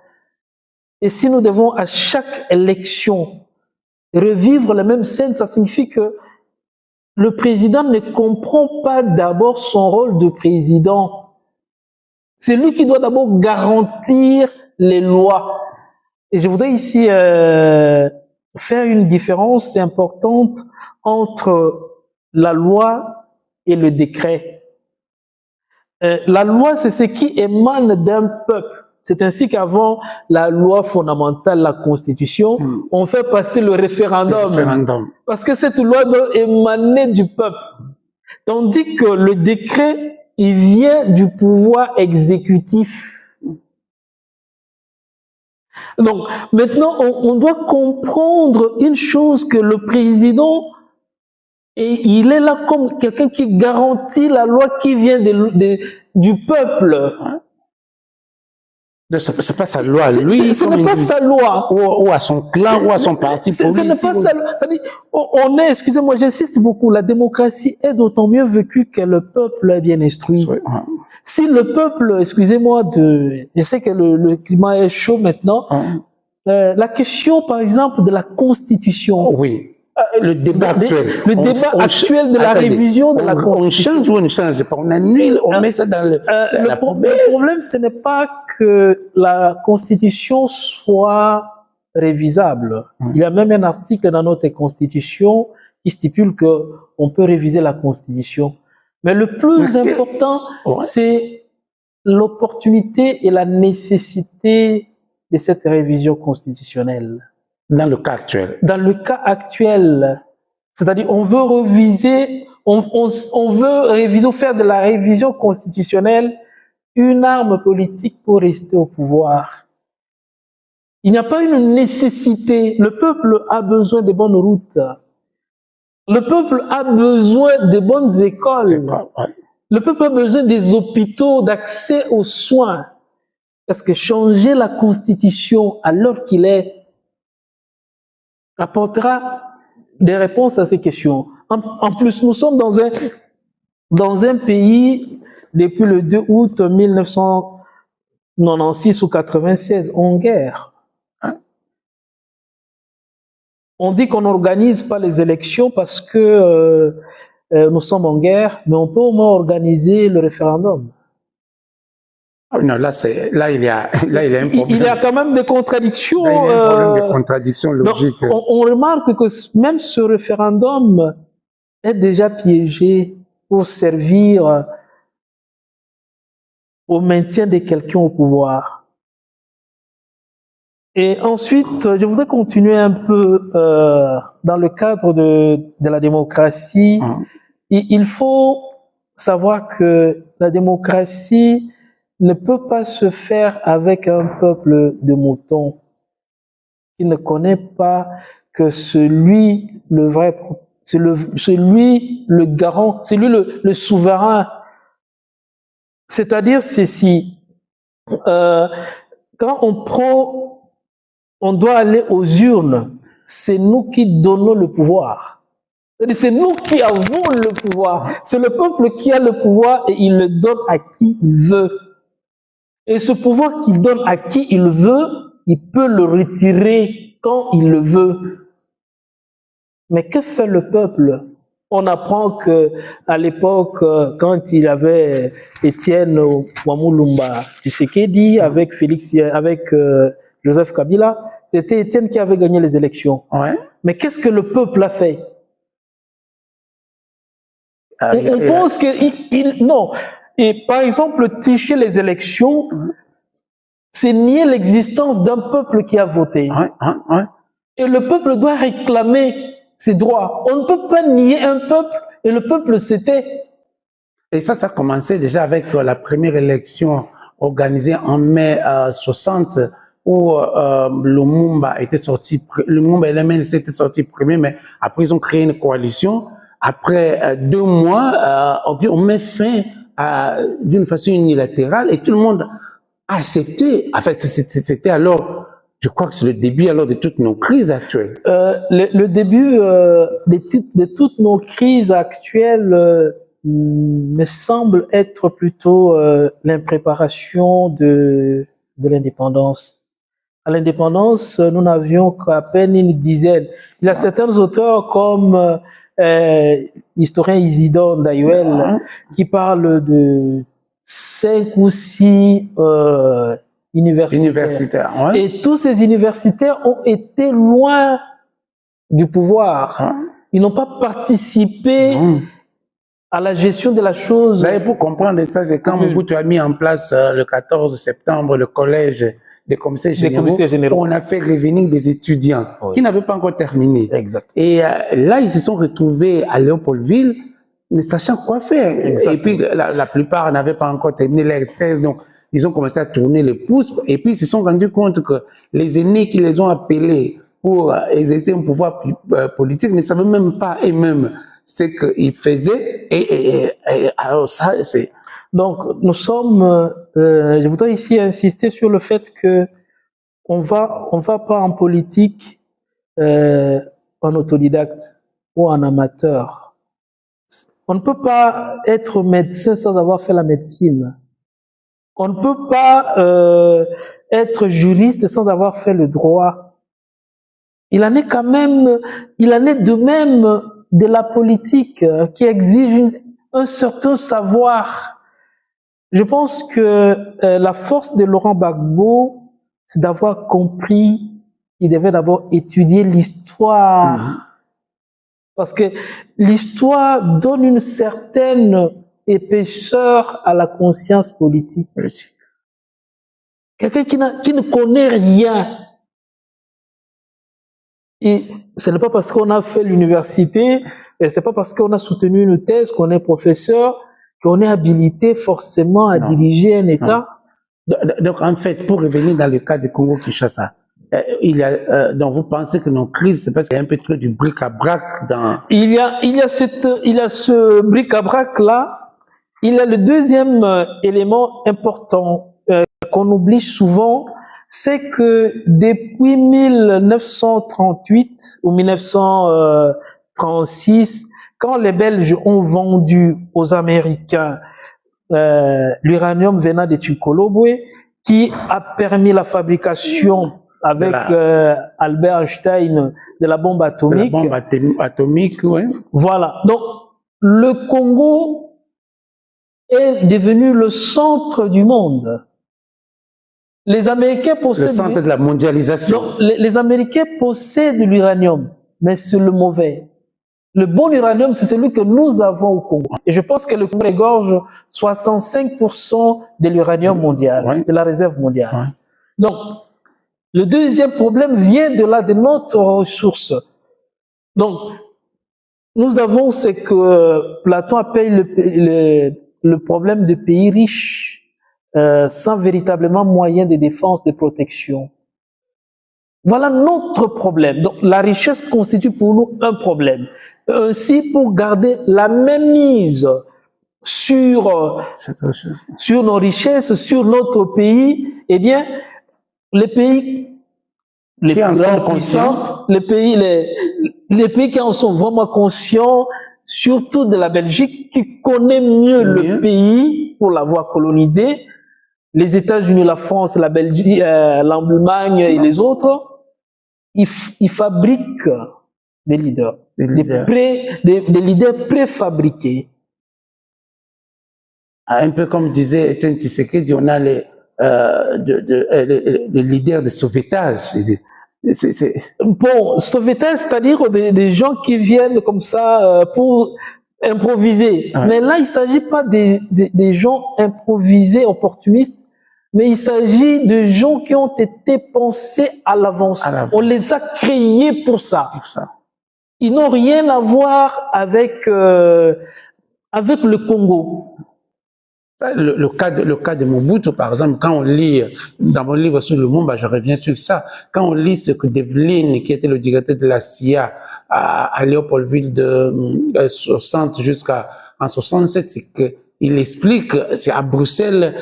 C: Et si nous devons à chaque élection revivre la même scène, ça signifie que le président ne comprend pas d'abord son rôle de président. C'est lui qui doit d'abord garantir les lois. Et je voudrais ici faire une différence importante entre la loi et le décret. La loi, c'est ce qui émane d'un peuple. C'est ainsi qu'avant la loi fondamentale, la Constitution, on fait passer le référendum. Parce que cette loi doit émaner du peuple. Tandis que le décret, il vient du pouvoir exécutif. Donc, maintenant, on doit comprendre une chose, que le président, il est là comme quelqu'un qui garantit la loi qui vient du peuple.
B: C'est pas sa loi, lui.
C: Ce n'est pas sa loi.
B: Ou à son clan, ou à son parti politique.
C: Ce n'est pas sa loi. On est, excusez-moi, j'insiste beaucoup, la démocratie est d'autant mieux vécue que le peuple est bien instruit. Oui. Si le peuple, excusez-moi, je sais que le climat est chaud maintenant, la question, par exemple, de la Constitution.
B: Oui. Le débat actuel.
C: Le débat actuel de la révision de la Constitution.
B: On change ou on ne change pas? On annule, on met ça dans
C: le problème, ce n'est pas que la Constitution soit révisable. Il y a même un article dans notre Constitution qui stipule qu'on peut réviser la Constitution. Mais le plus important, c'est l'opportunité et la nécessité de cette révision constitutionnelle.
B: Dans le cas actuel.
C: Dans le cas actuel, c'est-à-dire on veut réviser, on veut réviser, faire de la révision constitutionnelle une arme politique pour rester au pouvoir. Il n'y a pas une nécessité. Le peuple a besoin de bonnes routes. Le peuple a besoin de bonnes écoles. Le peuple a besoin des hôpitaux, d'accès aux soins. Parce que changer la Constitution à l'heure qu'il est apportera des réponses à ces questions. En plus, nous sommes dans un pays, depuis le 2 août 1996 ou 96, en guerre. On dit qu'on n'organise pas les élections parce que nous sommes en guerre, mais on peut au moins organiser le référendum.
B: Non, là, il y a un problème.
C: Il y a quand même des contradictions.
B: Là, il y a un problème de contradictions logiques.
C: On remarque que même ce référendum est déjà piégé pour servir au maintien de quelqu'un au pouvoir. Et ensuite, je voudrais continuer un peu dans le cadre de la démocratie. Il faut savoir que la démocratie ne peut pas se faire avec un peuple de moutons qui ne connaît pas que celui, le vrai, celui le garant, c'est lui le souverain. C'est-à-dire ceci, quand on doit aller aux urnes, c'est nous qui donnons le pouvoir. C'est nous qui avons le pouvoir. C'est le peuple qui a le pouvoir et il le donne à qui il veut. Et ce pouvoir qu'il donne à qui il veut, il peut le retirer quand il le veut. Mais que fait le peuple? On apprend que à l'époque, quand il y avait Étienne Wamulumba Tshisekedi avec Joseph Kabila, c'était Étienne qui avait gagné les élections.
B: Ouais.
C: Mais qu'est-ce que le peuple a fait? On pense que non. Et par exemple, tricher les élections, c'est nier l'existence d'un peuple qui a voté. Et le peuple doit réclamer ses droits. On ne peut pas nier un peuple et le peuple s'était.
B: Et ça a commencé déjà avec la première élection organisée en mai 60 où Lumumba était sorti, Lumumba et le MNC étaient sortis premier, mais après ils ont créé une coalition. Après 2 mois, on met fin d'une façon unilatérale et tout le monde a accepté. En fait, c'était alors, je crois que c'est le début alors de toutes nos crises actuelles.
C: Le début de toutes nos crises actuelles me semble être plutôt l'impréparation de l'indépendance. À l'indépendance, nous n'avions qu'à peine une dizaine. Il y a certains auteurs comme l'historien Isidore Ndayuel qui parle de 5 ou 6 universitaires. Et tous ces universitaires ont été loin du pouvoir. Ils n'ont pas participé à la gestion de la chose.
B: Là, pour comprendre ça, c'est quand Mobutu a mis en place le 14 septembre le collège des commissaires généraux, on a fait revenir des étudiants qui n'avaient pas encore terminé.
C: Exact.
B: Et là, ils se sont retrouvés à Léopoldville, ne sachant quoi faire. Exactement. Et puis, la plupart n'avaient pas encore terminé leur thèse, donc ils ont commencé à tourner les pouces. Et puis, ils se sont rendus compte que les aînés qui les ont appelés pour exercer un pouvoir politique ne savaient même pas eux-mêmes ce qu'ils faisaient. Et alors ça, c'est...
C: Donc, nous sommes, je voudrais ici insister sur le fait que on va pas en politique en autodidacte ou en amateur. On ne peut pas être médecin sans avoir fait la médecine. On ne peut pas être juriste sans avoir fait le droit. Il en est de même de la politique qui exige un certain savoir. Je pense que la force de Laurent Gbagbo, c'est d'avoir compris qu'il devait d'abord étudier l'histoire. Parce que l'histoire donne une certaine épaisseur à la conscience politique. Quelqu'un qui ne connaît rien. Et ce n'est pas parce qu'on a fait l'université, et c'est pas parce qu'on a soutenu une thèse qu'on est professeur, qu'on est habilité forcément à diriger un État.
B: Donc, en fait, pour revenir dans le cas du Congo-Kinshasa, donc vous pensez que nos crises, c'est parce qu'il y a un peu trop du bric-à-brac dans...
C: Il y a ce bric-à-brac-là. Il y a le deuxième élément important qu'on oublie souvent, c'est que depuis 1938 ou 1936, quand les Belges ont vendu aux Américains l'uranium venant de Tukolobwe, qui a permis la fabrication avec Albert Einstein de la bombe atomique.
B: De la bombe atomique, oui.
C: Voilà. Donc, le Congo est devenu le centre du monde. Les Américains possèdent...
B: Le centre de la mondialisation.
C: Donc, les Américains possèdent l'uranium, mais c'est le mauvais. Le bon uranium, c'est celui que nous avons au Congo. Et je pense que le Congo égorge 65% de l'uranium mondial, de la réserve mondiale. Donc, le deuxième problème vient de là, de notre ressource. Donc, nous avons ce que Platon appelle le problème de pays riches, sans véritablement moyen de défense, de protection. Voilà notre problème. Donc, la richesse constitue pour nous un problème. Ainsi, pour garder la mainmise sur nos richesses, sur notre pays, eh bien, les pays les plus puissants, les pays qui en sont vraiment conscients, surtout de la Belgique, qui connaît mieux le pays pour l'avoir colonisé, les États-Unis, la France, la Belgique, l'Allemagne et les autres, ils fabriquent des leaders, des leaders préfabriqués.
B: Un peu comme disait Etienne Tshisekedi, on a les leaders de sauvetage.
C: Bon, sauvetage, c'est-à-dire des gens qui viennent comme ça pour improvisés.
B: Ouais.
C: Mais là, il ne s'agit pas des gens improvisés, opportunistes, mais il s'agit de gens qui ont été pensés à l'avance. On les a créés pour ça. Ils n'ont rien à voir avec le Congo.
B: Le cas de Mobutu, par exemple, quand on lit dans mon livre sur le Lumumba, je reviens sur ça, quand on lit ce que Devlin, qui était le directeur de la CIA à Léopoldville de 60 jusqu'en 67, c'est qu'il explique, c'est à Bruxelles,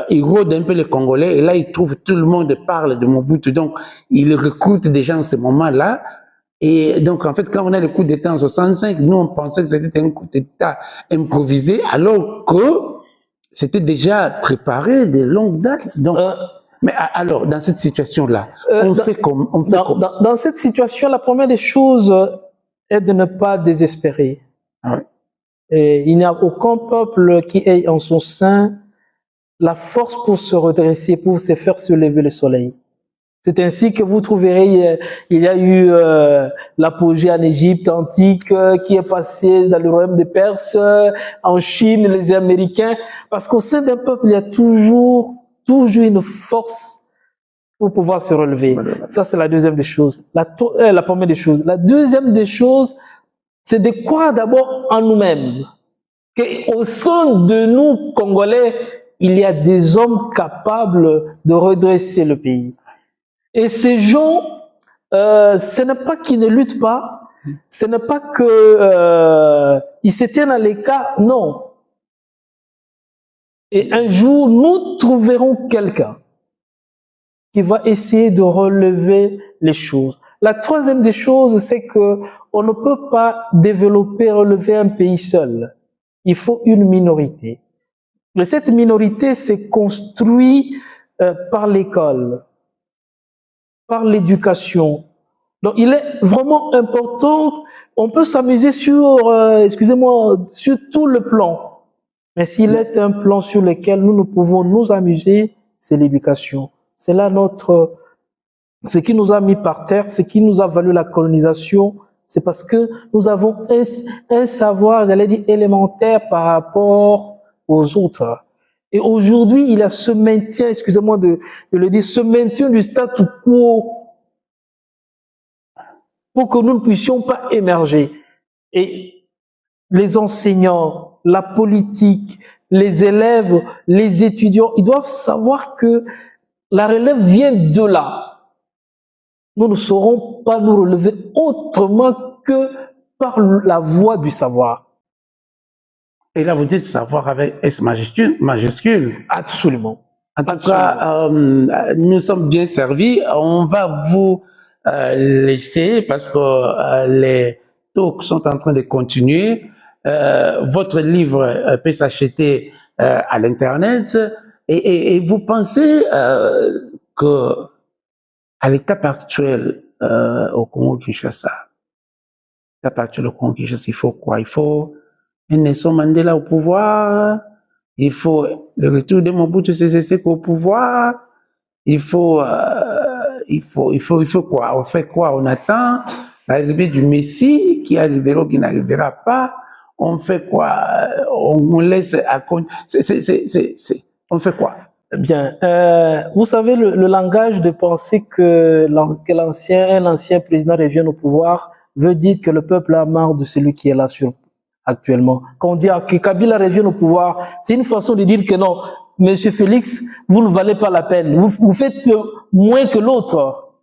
B: il rôde un peu les Congolais et là il trouve tout le monde parle de Mobutu, donc il recrute des gens en ce moment-là. Et donc, en fait, quand on a le coup d'État en 65, nous, on pensait que c'était un coup d'État improvisé, alors que c'était déjà préparé de longue date. Donc, mais alors, dans cette situation-là,
C: dans cette situation, la première des choses est de ne pas désespérer.
B: Ah oui.
C: Et il n'y a aucun peuple qui ait en son sein la force pour se redresser, pour se faire se lever le soleil. C'est ainsi que vous trouverez, il y a eu l'apogée en Égypte antique qui est passé dans le royaume de Perse, en Chine, les Américains, parce qu'au sein d'un peuple, il y a toujours une force pour pouvoir se relever. Ça, c'est la deuxième des choses. La première des choses. La deuxième des choses, c'est de croire d'abord en nous-mêmes. Qu'au sein de nous, Congolais, il y a des hommes capables de redresser le pays. Et ces gens, ce n'est pas qu'ils ne luttent pas, ce n'est pas qu'ils se tiennent à l'écart, non. Et un jour, nous trouverons quelqu'un qui va essayer de relever les choses. La troisième des choses, c'est que on ne peut pas développer, relever un pays seul. Il faut une minorité. Et cette minorité s'est construite par l'école, par l'éducation. Donc, il est vraiment important. On peut s'amuser sur, sur tout le plan. Mais s'il est un plan sur lequel nous pouvons nous amuser, c'est l'éducation. C'est là ce qui nous a mis par terre, ce qui nous a valu la colonisation, c'est parce que nous avons un savoir, j'allais dire, élémentaire par rapport aux autres. Et aujourd'hui, il y a ce maintien, excusez-moi de le dire, ce maintien du statu quo pour que nous ne puissions pas émerger. Et les enseignants, la politique, les élèves, les étudiants, ils doivent savoir que la relève vient de là. Nous ne saurons pas nous relever autrement que par la voie du savoir.
B: Et là, vous dites savoir avec S majuscule.
C: Absolument.
B: En tout cas, nous sommes bien servis. On va vous laisser parce que les talks sont en train de continuer. Votre livre peut s'acheter à l'Internet. Et vous pensez que à l'étape actuelle au Congo-Kinshasa, il faut quoi? Il faut un Nelson Mandela au pouvoir, il faut le retour de Mobutu Sese Seko au pouvoir, il faut quoi? On fait quoi? On attend l'arrivée du Messie qui arrivera ou qui n'arrivera pas. On fait quoi? On laisse à compte. On fait quoi?
C: Bien, vous savez, le langage de penser que l'ancien président revienne au pouvoir veut dire que le peuple a marre de celui qui est là actuellement. Quand on dit que Kabila revienne au pouvoir, c'est une façon de dire que non, Monsieur Félix, vous ne valez pas la peine, vous faites moins que l'autre.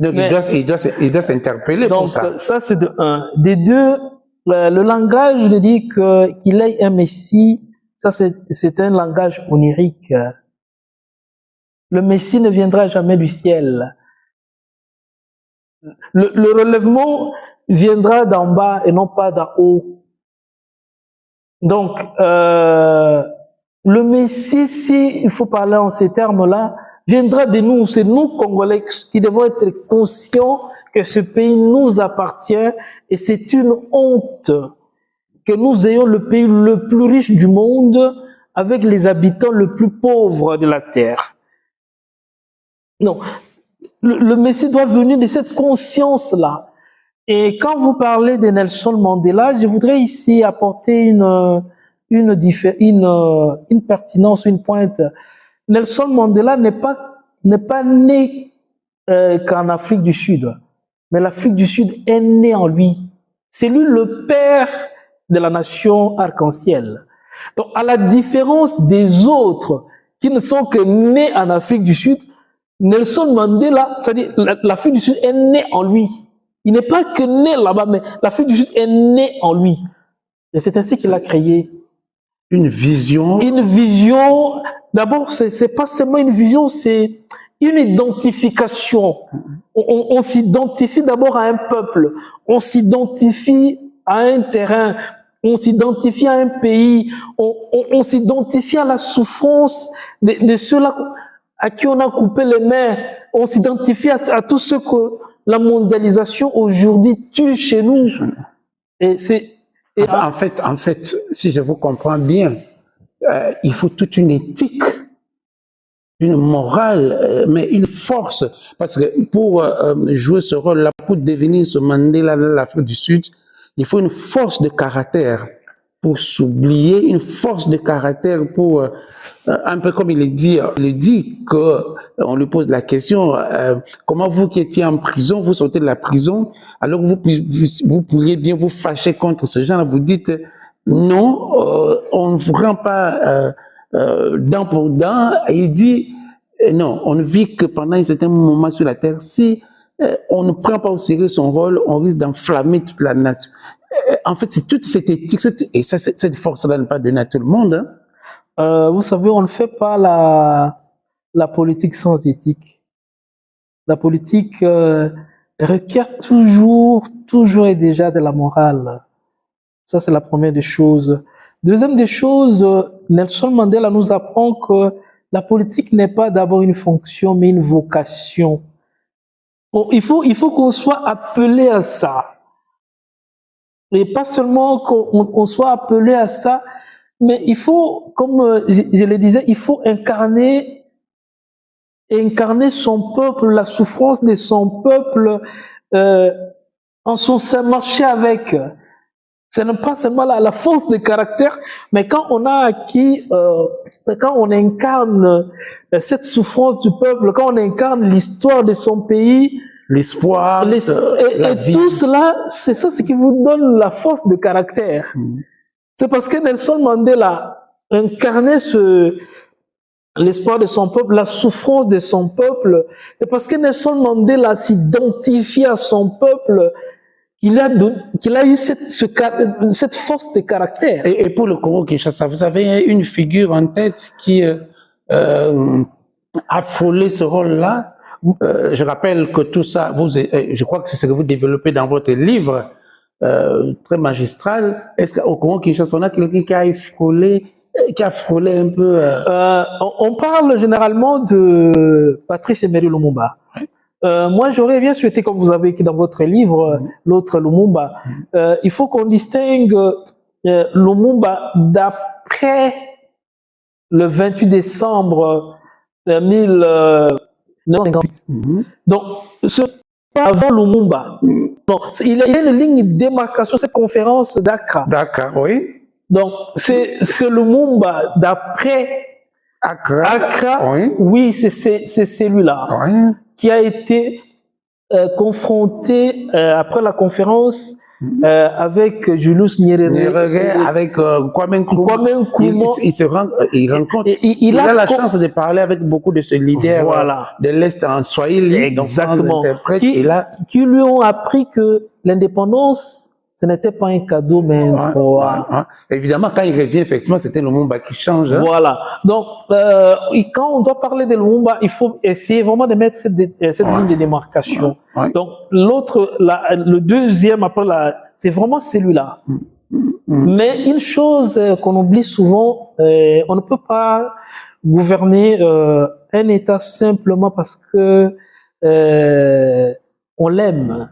B: Donc il doit s'interpeller pour ça.
C: Donc ça c'est de un. Des deux, le langage de dire qu'il ait un Messie, ça c'est un langage onirique. Le Messie ne viendra jamais du ciel. Le relèvement viendra d'en bas et non pas d'en haut. Donc, le Messie, si il faut parler en ces termes-là, viendra de nous. C'est nous, Congolais, qui devons être conscients que ce pays nous appartient et c'est une honte que nous ayons le pays le plus riche du monde avec les habitants les plus pauvres de la terre. Non. Le Messie doit venir de cette conscience-là. Et quand vous parlez de Nelson Mandela, je voudrais ici apporter une pertinence, une pointe. Nelson Mandela n'est pas né qu'en Afrique du Sud, mais l'Afrique du Sud est née en lui. C'est lui le père de la nation arc-en-ciel. Donc, à la différence des autres qui ne sont que nés en Afrique du Sud, Nelson Mandela, c'est-à-dire l'Afrique du Sud est née en lui. Il n'est pas que né là-bas, mais l'Afrique du Sud est née en lui. Et c'est ainsi qu'il a créé
B: une vision.
C: Une vision, d'abord, c'est pas seulement une vision, c'est une identification. On s'identifie d'abord à un peuple, on s'identifie à un terrain, on s'identifie à un pays, on s'identifie à la souffrance de ceux-là à qui on a coupé les mains, on s'identifie à tout ce que la mondialisation aujourd'hui tue chez nous. Et c'est
B: en fait, si je vous comprends bien, il faut toute une éthique, une morale, mais une force. Parce que pour jouer ce rôle-là, pour devenir ce Mandela de l'Afrique du Sud, il faut une force de caractère pour s'oublier, une force de caractère pour, un peu comme il dit qu'on lui pose la question, comment vous qui étiez en prison, vous sortez de la prison, alors que vous pourriez bien vous fâcher contre ce genre, vous dites non, on ne vous rend pas dent pour dent, et il dit non, on ne vit que pendant un certain moment sur la terre. Si on ne prend pas au sérieux son rôle, on risque d'enflammer toute la nation. En fait, c'est toute cette éthique, et ça, cette force-là n'est pas donnée à tout le monde. Hein.
C: Vous savez, on ne fait pas la politique sans éthique. La politique requiert toujours et déjà de la morale. Ça, c'est la première des choses. Deuxième des choses, Nelson Mandela nous apprend que la politique n'est pas d'abord une fonction, mais une vocation. Bon, il faut qu'on soit appelé à ça. Et pas seulement qu'on soit appelé à ça, mais il faut, comme je le disais, il faut incarner son peuple, la souffrance de son peuple, en son sein, marcher avec. Ce n'est pas seulement la force de caractère, mais quand on a acquis, c'est quand on incarne cette souffrance du peuple, quand on incarne l'histoire de son pays,
B: l'espoir,
C: la vie. Tout cela, c'est ça ce qui vous donne la force de caractère. C'est parce que Nelson Mandela incarnait l'espoir de son peuple, la souffrance de son peuple. C'est parce que Nelson Mandela s'identifiait à son peuple qu'il a eu cette force de caractère.
B: Et pour le Congo-Kinshasa, vous avez une figure en tête qui a frôlé ce rôle-là. Je rappelle que tout ça, je crois que c'est ce que vous développez dans votre livre, très magistral. Est-ce qu'au Congo-Kinshasa, on a quelqu'un qui a frôlé un peu
C: On parle généralement de Patrice Emery Lumumba. Moi, j'aurais bien souhaité, comme vous avez écrit dans votre livre, l'autre Lumumba, il faut qu'on distingue Lumumba d'après le 28 décembre 1958. Donc, avant Lumumba. Donc, il y a une ligne de démarcation, cette conférence d'Accra.
B: D'accord, oui.
C: Donc, c'est Lumumba d'après Accra. Oui, c'est celui-là.
B: Oui.
C: Qui a été confronté après la conférence avec Julius Nyerere,
B: avec Kwame Nkrumah. Il rencontre. Il a la chance de parler avec beaucoup de ces leaders de l'Est en Swahili,
C: exactement, qui lui ont appris que l'indépendance, ce n'était pas un cadeau, mais un droit.
B: Évidemment, quand il revient, effectivement, c'était Lumumba qui change. Hein.
C: Voilà. Donc, quand on doit parler de Lumumba, il faut essayer vraiment de mettre cette ligne de démarcation. Donc, le deuxième, après c'est vraiment celui-là. Mais une chose qu'on oublie souvent, on ne peut pas gouverner un État simplement parce que on l'aime.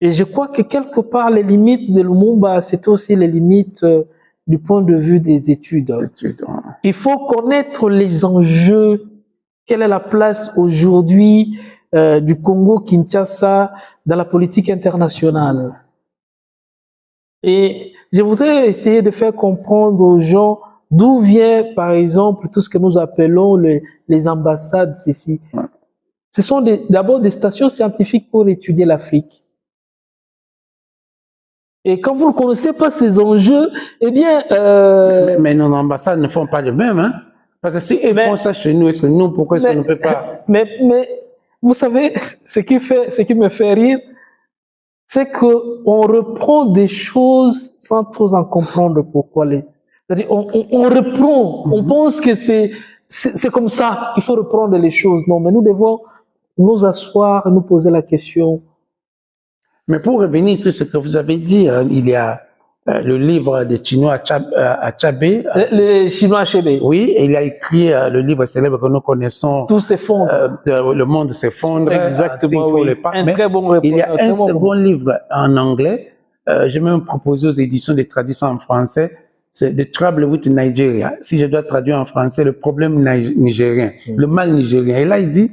C: Et je crois que quelque part, les limites de Lumumba, c'était aussi les limites du point de vue des études. Il faut connaître les enjeux, quelle est la place aujourd'hui du Congo-Kinshasa dans la politique internationale. Et je voudrais essayer de faire comprendre aux gens d'où vient, par exemple, tout ce que nous appelons les ambassades ici. Ce sont d'abord des stations scientifiques pour étudier l'Afrique. Et quand vous ne connaissez pas ces enjeux, eh bien...
B: Mais nos ambassades ne font pas le même, hein? Parce que si ils font ça chez nous, est-ce que nous, pourquoi est-ce qu'on ne peut pas?
C: Mais vous savez, ce qui me fait rire, c'est qu'on reprend des choses sans trop en comprendre pourquoi c'est-à-dire, on reprend, on pense que c'est comme ça qu'il faut reprendre les choses. Non, mais nous devons nous asseoir et nous poser la question.
B: Mais pour revenir sur ce que vous avez dit, il y a le livre de Chinua Achebe.
C: Le Chinua Achebe.
B: Oui, et il a écrit le livre célèbre que nous connaissons.
C: Tout s'effondre.
B: Le monde s'effondre.
C: Exactement, oui. Un très bon
B: réponse. Il y a un second livre en anglais. J'ai même proposé aux éditions de traduction en français. C'est The Trouble with Nigeria. Si je dois traduire en français, le problème nigérien, le mal nigérien. Et là, il dit,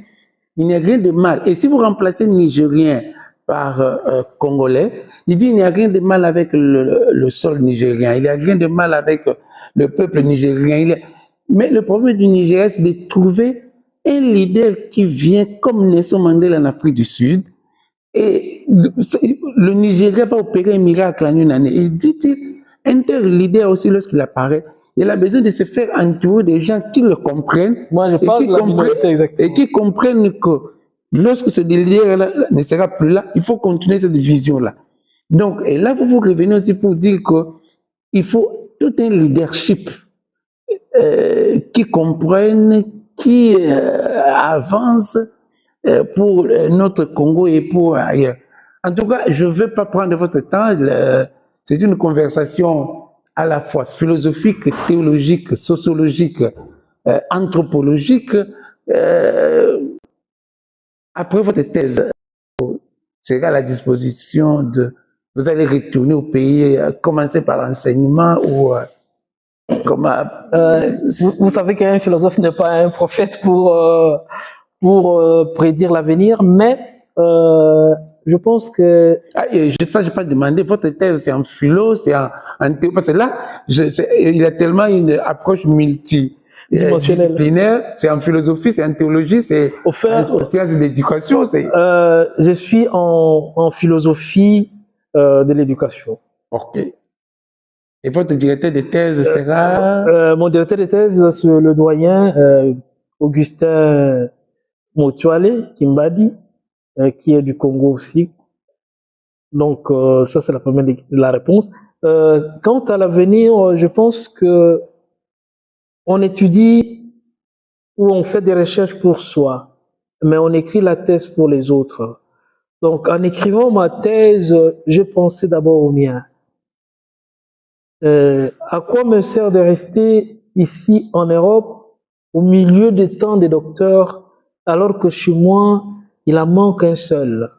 B: il n'y a rien de mal. Et si vous remplacez nigérien par congolais, il dit il n'y a rien de mal avec le sol nigérien, il n'y a rien de mal avec le peuple nigérien. Mais le problème du Nigeria, c'est de trouver un leader qui vient comme Nelson Mandela en Afrique du Sud. Et le Nigeria va opérer un miracle en une année. Il dit, un tel leader aussi, lorsqu'il apparaît, il a besoin de se faire entourer des gens qui le comprennent.
C: Moi, je parle de la minorité, exactement.
B: Et qui comprennent que lorsque ce leader-là ne sera plus là, il faut continuer cette vision-là. Donc, et là, vous revenez aussi pour dire qu'il faut tout un leadership qui comprenne, qui avance pour notre Congo et pour ailleurs. En tout cas, je ne veux pas prendre votre temps. C'est une conversation à la fois philosophique, théologique, sociologique, anthropologique. Après votre thèse, sera à la disposition de... Vous allez retourner au pays, commencer par l'enseignement ou...
C: vous savez qu'un philosophe n'est pas un prophète pour prédire l'avenir, mais je pense que...
B: Ça, je n'ai pas demandé. Votre thèse, c'est en philo, c'est en théo. Parce que là, il y a tellement une approche multidisciplinaire. C'est en philosophie, c'est en théologie, c'est en sciences de l'éducation.
C: Je suis en philosophie de l'éducation.
B: Ok. Et votre directeur de thèse sera...
C: Mon directeur de thèse, c'est le doyen Augustin Motuale Kimbadi, qui est du Congo aussi. Donc, ça, c'est la première de la réponse. Quant à l'avenir, je pense que on étudie ou on fait des recherches pour soi, mais on écrit la thèse pour les autres. Donc, en écrivant ma thèse, je pensais d'abord au mien. À quoi me sert de rester ici en Europe, au milieu de tant de docteurs, alors que chez moi, il en manque un seul?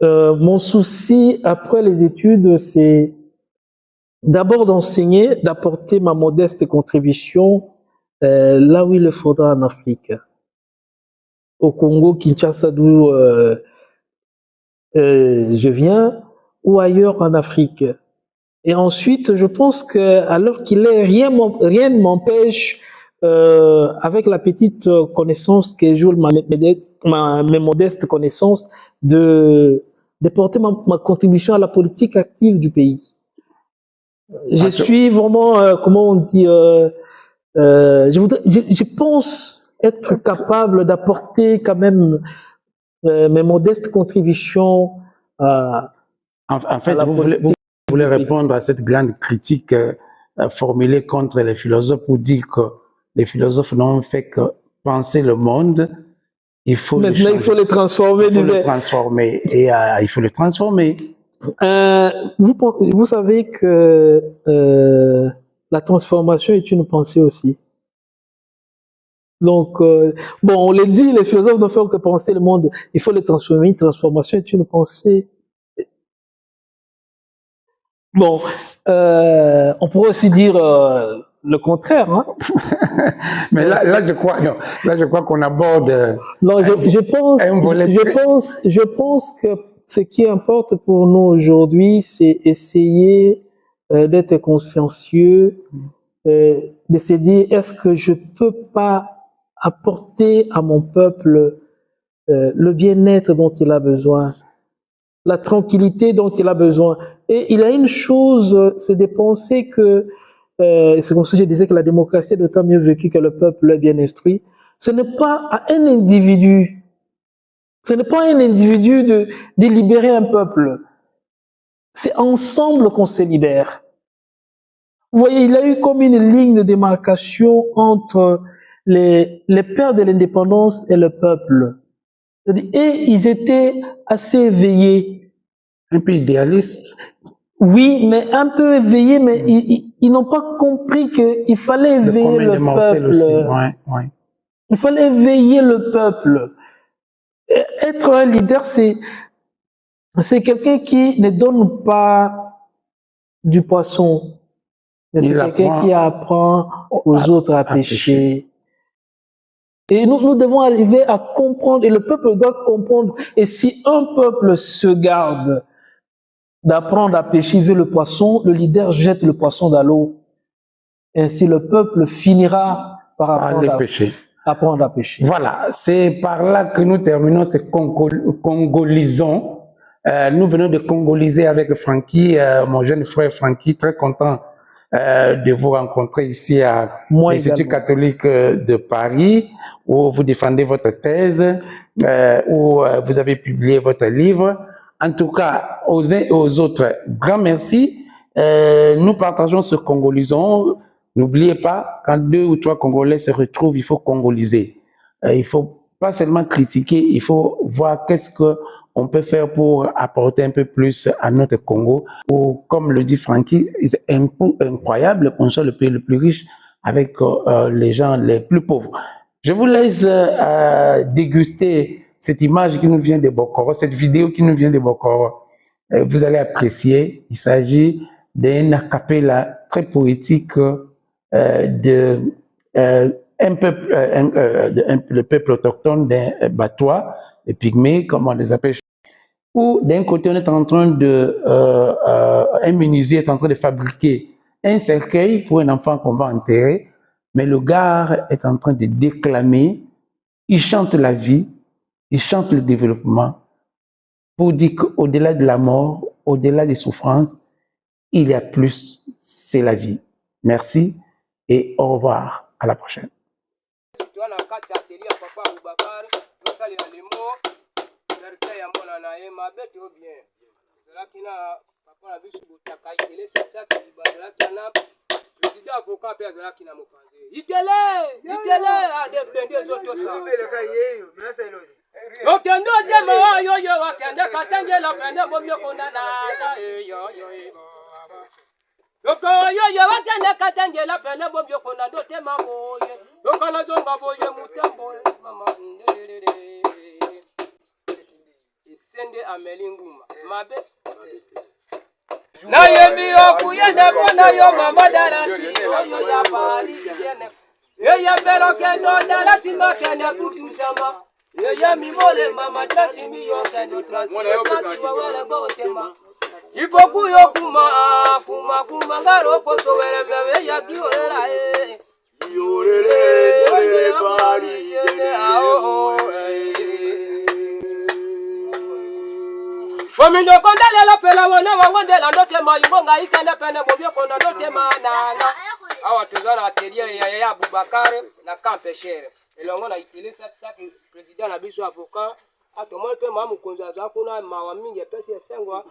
C: Mon souci après les études, c'est d'abord d'enseigner, d'apporter ma modeste contribution là où il le faudra en Afrique. Au Congo, Kinshasa, d'où je viens, ou ailleurs en Afrique. Et ensuite, je pense que alors qu'il est, rien ne m'empêche, avec la petite connaissance que joue mes modestes connaissances, de porter ma contribution à la politique active du pays. Je suis vraiment, comment on dit, je pense être capable d'apporter quand même mes modestes contributions
B: en fait, vous voulez répondre à cette grande critique formulée contre les philosophes pour dire que les philosophes n'ont fait que penser le monde.
C: Maintenant, il faut le transformer.
B: Il faut le transformer. Et il faut le transformer.
C: Vous savez que la transformation est une pensée aussi. Donc, bon, on le dit, les philosophes ne font que penser le monde. Il faut le transformer. Une transformation est une pensée. Bon, on pourrait aussi dire le contraire. Hein?
B: Mais là, je crois qu'on aborde.
C: Non, je pense que ce qui importe pour nous aujourd'hui, c'est essayer d'être consciencieux, de se dire, est-ce que je peux pas apporter à mon peuple le bien-être dont il a besoin, la tranquillité dont il a besoin. Et il y a une chose, c'est de penser que, c'est comme ça que je disais que la démocratie est d'autant mieux vécue que le peuple est bien instruit. Ce n'est pas à un individu, de libérer un peuple. C'est ensemble qu'on se libère. Vous voyez, il y a eu comme une ligne de démarcation entre les pères de l'indépendance et le peuple. Et ils étaient assez éveillés.
B: Un peu idéalistes.
C: Oui, mais un peu éveillés, mais ils n'ont pas compris qu'il fallait éveiller le peuple.
B: Aussi. Ouais.
C: Il fallait éveiller le peuple. Être un leader, c'est quelqu'un qui ne donne pas du poisson, mais c'est quelqu'un qui apprend aux autres à pêcher. Et nous devons arriver à comprendre, et le peuple doit comprendre. Et si un peuple se garde d'apprendre à pêcher vers le poisson, le leader jette le poisson dans l'eau. Ainsi, le peuple finira par apprendre à pêcher.
B: Voilà, c'est par là que nous terminons ce congolisons. Nous venons de congoliser avec Francky, mon jeune frère Francky, très content de vous rencontrer ici à l'Institut catholique de Paris, où vous défendez votre thèse, où vous avez publié votre livre. En tout cas, aux uns et aux autres, grand merci. Nous partageons ce congolisons. N'oubliez pas, quand 2 ou 3 Congolais se retrouvent, il faut congoliser. Il ne faut pas seulement critiquer, il faut voir qu'est-ce qu'on peut faire pour apporter un peu plus à notre Congo. Ou, comme le dit Francky, c'est incroyable qu'on soit le pays le plus riche avec les gens les plus pauvres. Je vous laisse déguster cette image qui nous vient de Bokoro, cette vidéo qui nous vient de Bokoro. Vous allez apprécier. Il s'agit d'un a cappella très poétique le peuple autochtone des Batois, les Pygmées, comme on les appelle, où d'un côté on est en train de, un menuisier est en train de fabriquer un cercueil pour un enfant qu'on va enterrer, mais le gars est en train de déclamer, il chante la vie, il chante le développement, pour dire qu'au-delà de la mort, au-delà des souffrances, il y a plus, c'est la vie. Merci. Et au revoir, à la prochaine.
D: Yoko yo wakanda katanje la pele bobyo kona ndote maboye yoko na zonga boye mutembo mama ndelele isende amelinguma mabe na yemi okuyende bona yo mama dalasi yo ya pali yene ya belo kendo dalasi makende kutusama ya mimole mama tasi mi yo kendo transi wa wele botema Ipoku yo kuma ngaro koso wele bebe ya kiorela Yorele pari yene ao Fomindo kondale la pela wana wawande la ndote ma yibonga ikende pene bobyo konda ndote ma nanga Awa tuzana atelier ya Abubakar na Campeshere elongo na itilisa saki president na biso avocat Atomo pe mamu konza za kuna mawa mingi pesi esengwa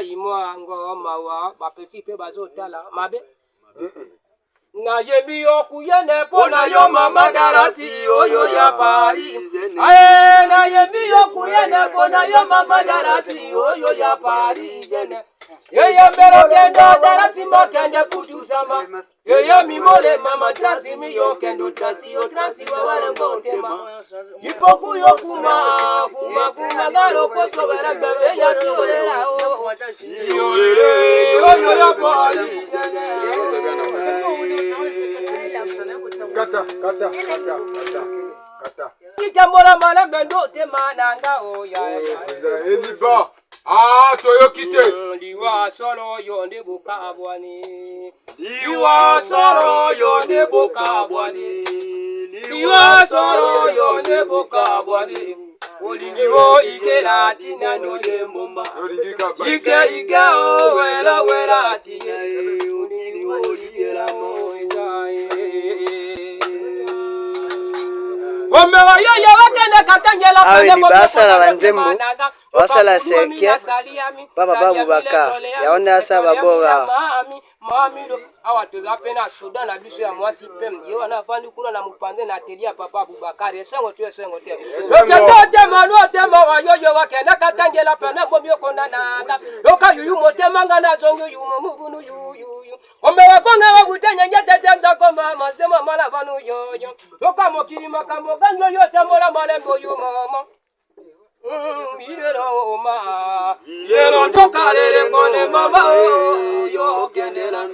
D: imwa ngoma wa ba petit pe bazotala mabe na yebi okuyene pona yo mama darasi oyo ya pari na yebi okuyene pona yo mama darasi oyo ya pari jene Yeye mbelo kendo dala sima kende kutusama. Yeye mimole mama trasi mi yo kendo trasi o trasi wa wale ngotema. Ipoku yo kuma galo koso vera bebe ya tole la o. Yo yo poli. Kata. Itambola mala bendo te mananga o ya.
E: Eliba. Ah, toyo kite.
D: Liwa solo yonde buka abwani.
E: Liwa soro yonde boka bwani.
D: Liwa solo yonde buka abwani. Olingiwo ike latina no de mumba. Ike o wela atiye. Olingiwo ike la mo itaye. Omewa yo wakende katangela
F: awe libasa la banzembo wasala sekia baba bubaka yaonde asa babora
D: mamido awatoza pena Sudan na biso ya mwasi pem yo wana fandi kuna na mupanze na telia papa Bubakari sengo te tema wa yo wakende katangela pena bomyo kona nanga yoka yuyu motema na zongo yumu mugunu yuyu omewa konga wa gutenya nyatete nzakoma masema mala banu yo yoka mokiri makambo ganyo yo tamola malembo yu mama Yero jokalele kone mama yo kendela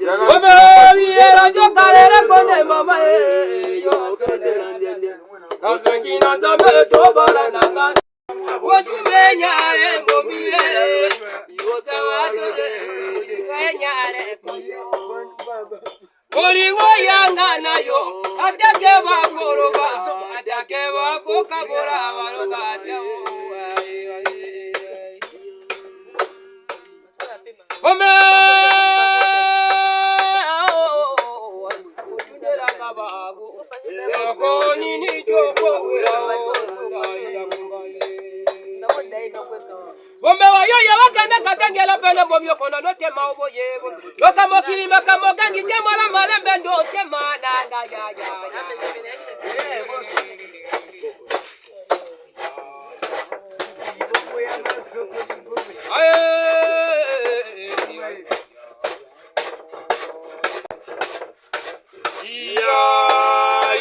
D: yero jokalele kone mama yo kendela Kazengina zambe tobala nanga Wasumenyare mbomile yote wadele nyare Olingo yanga nayo atake bakoroba atake bakokagora abaroga ateo Ome ujudela kababu Eko nini joko Bombe wa yo ya wakane katangela pene bomyo kono no tema obo yebo Loka mokili makamo gangi tema la malembe ndo tema nanga ya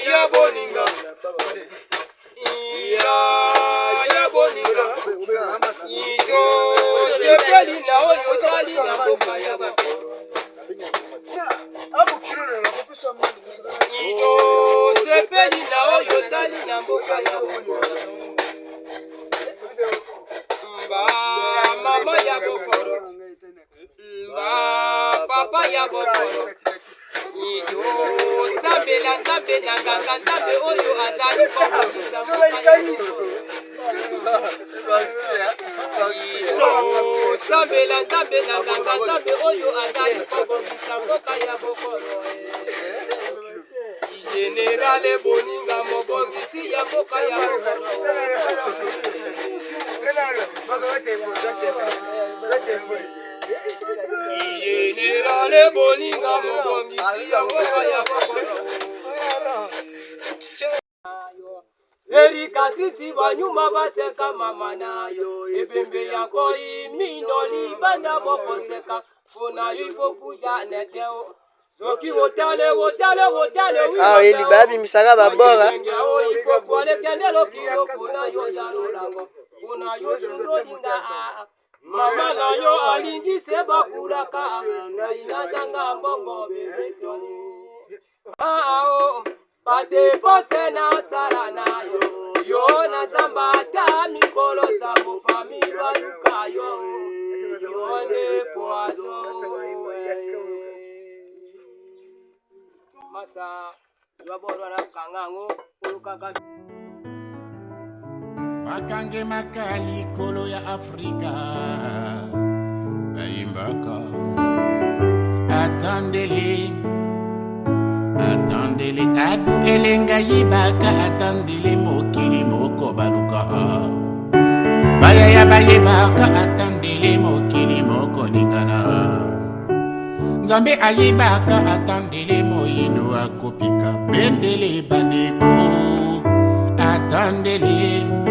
D: Ya boninga Ya boninga Iyo Yepeli na oyo tali na boka ya babi Iyo Sepeli na oyo tali na boka ya babi Mba mama ya bokoro Mba papa ya bokoro Iyo Zambe na ganga zambe oyo azali kokokisa mboka ya bokoro Zambe na ganga zambe oyo azali kokokisa mboka ya bokoro Generale boninga mobongisi ya mboka ya bokoro Generale boninga mobongisi ya mboka ya bokoro Erikatisi banyuma baseka mama nayo Ebembe yako imindoli banda bokoseka Funa yupo kuja neteo Soki wotale
F: awe elibabi misaka babora
D: Ipo kwale kendelo kiyo funa yo jalulango Funa yo sunodinga Mama na yo alingi seba kulaka Na inazanga mbongo bebetoni Pate pose na sala na yo na zamba ta mikolo sa bu famille waluka yo ne poazo Masa waboro na kangango ulukaka
A: Makange makali kolo ya Afrika Bayimbaka Attendez-les adu elenga yibaka Attendez-les mokili moko baluka Bayaya bayebaka Attendez-les mokili moko ningana Nzambe ayibaka Attendez-les moyino akopika Bendele bandeko Attendez-les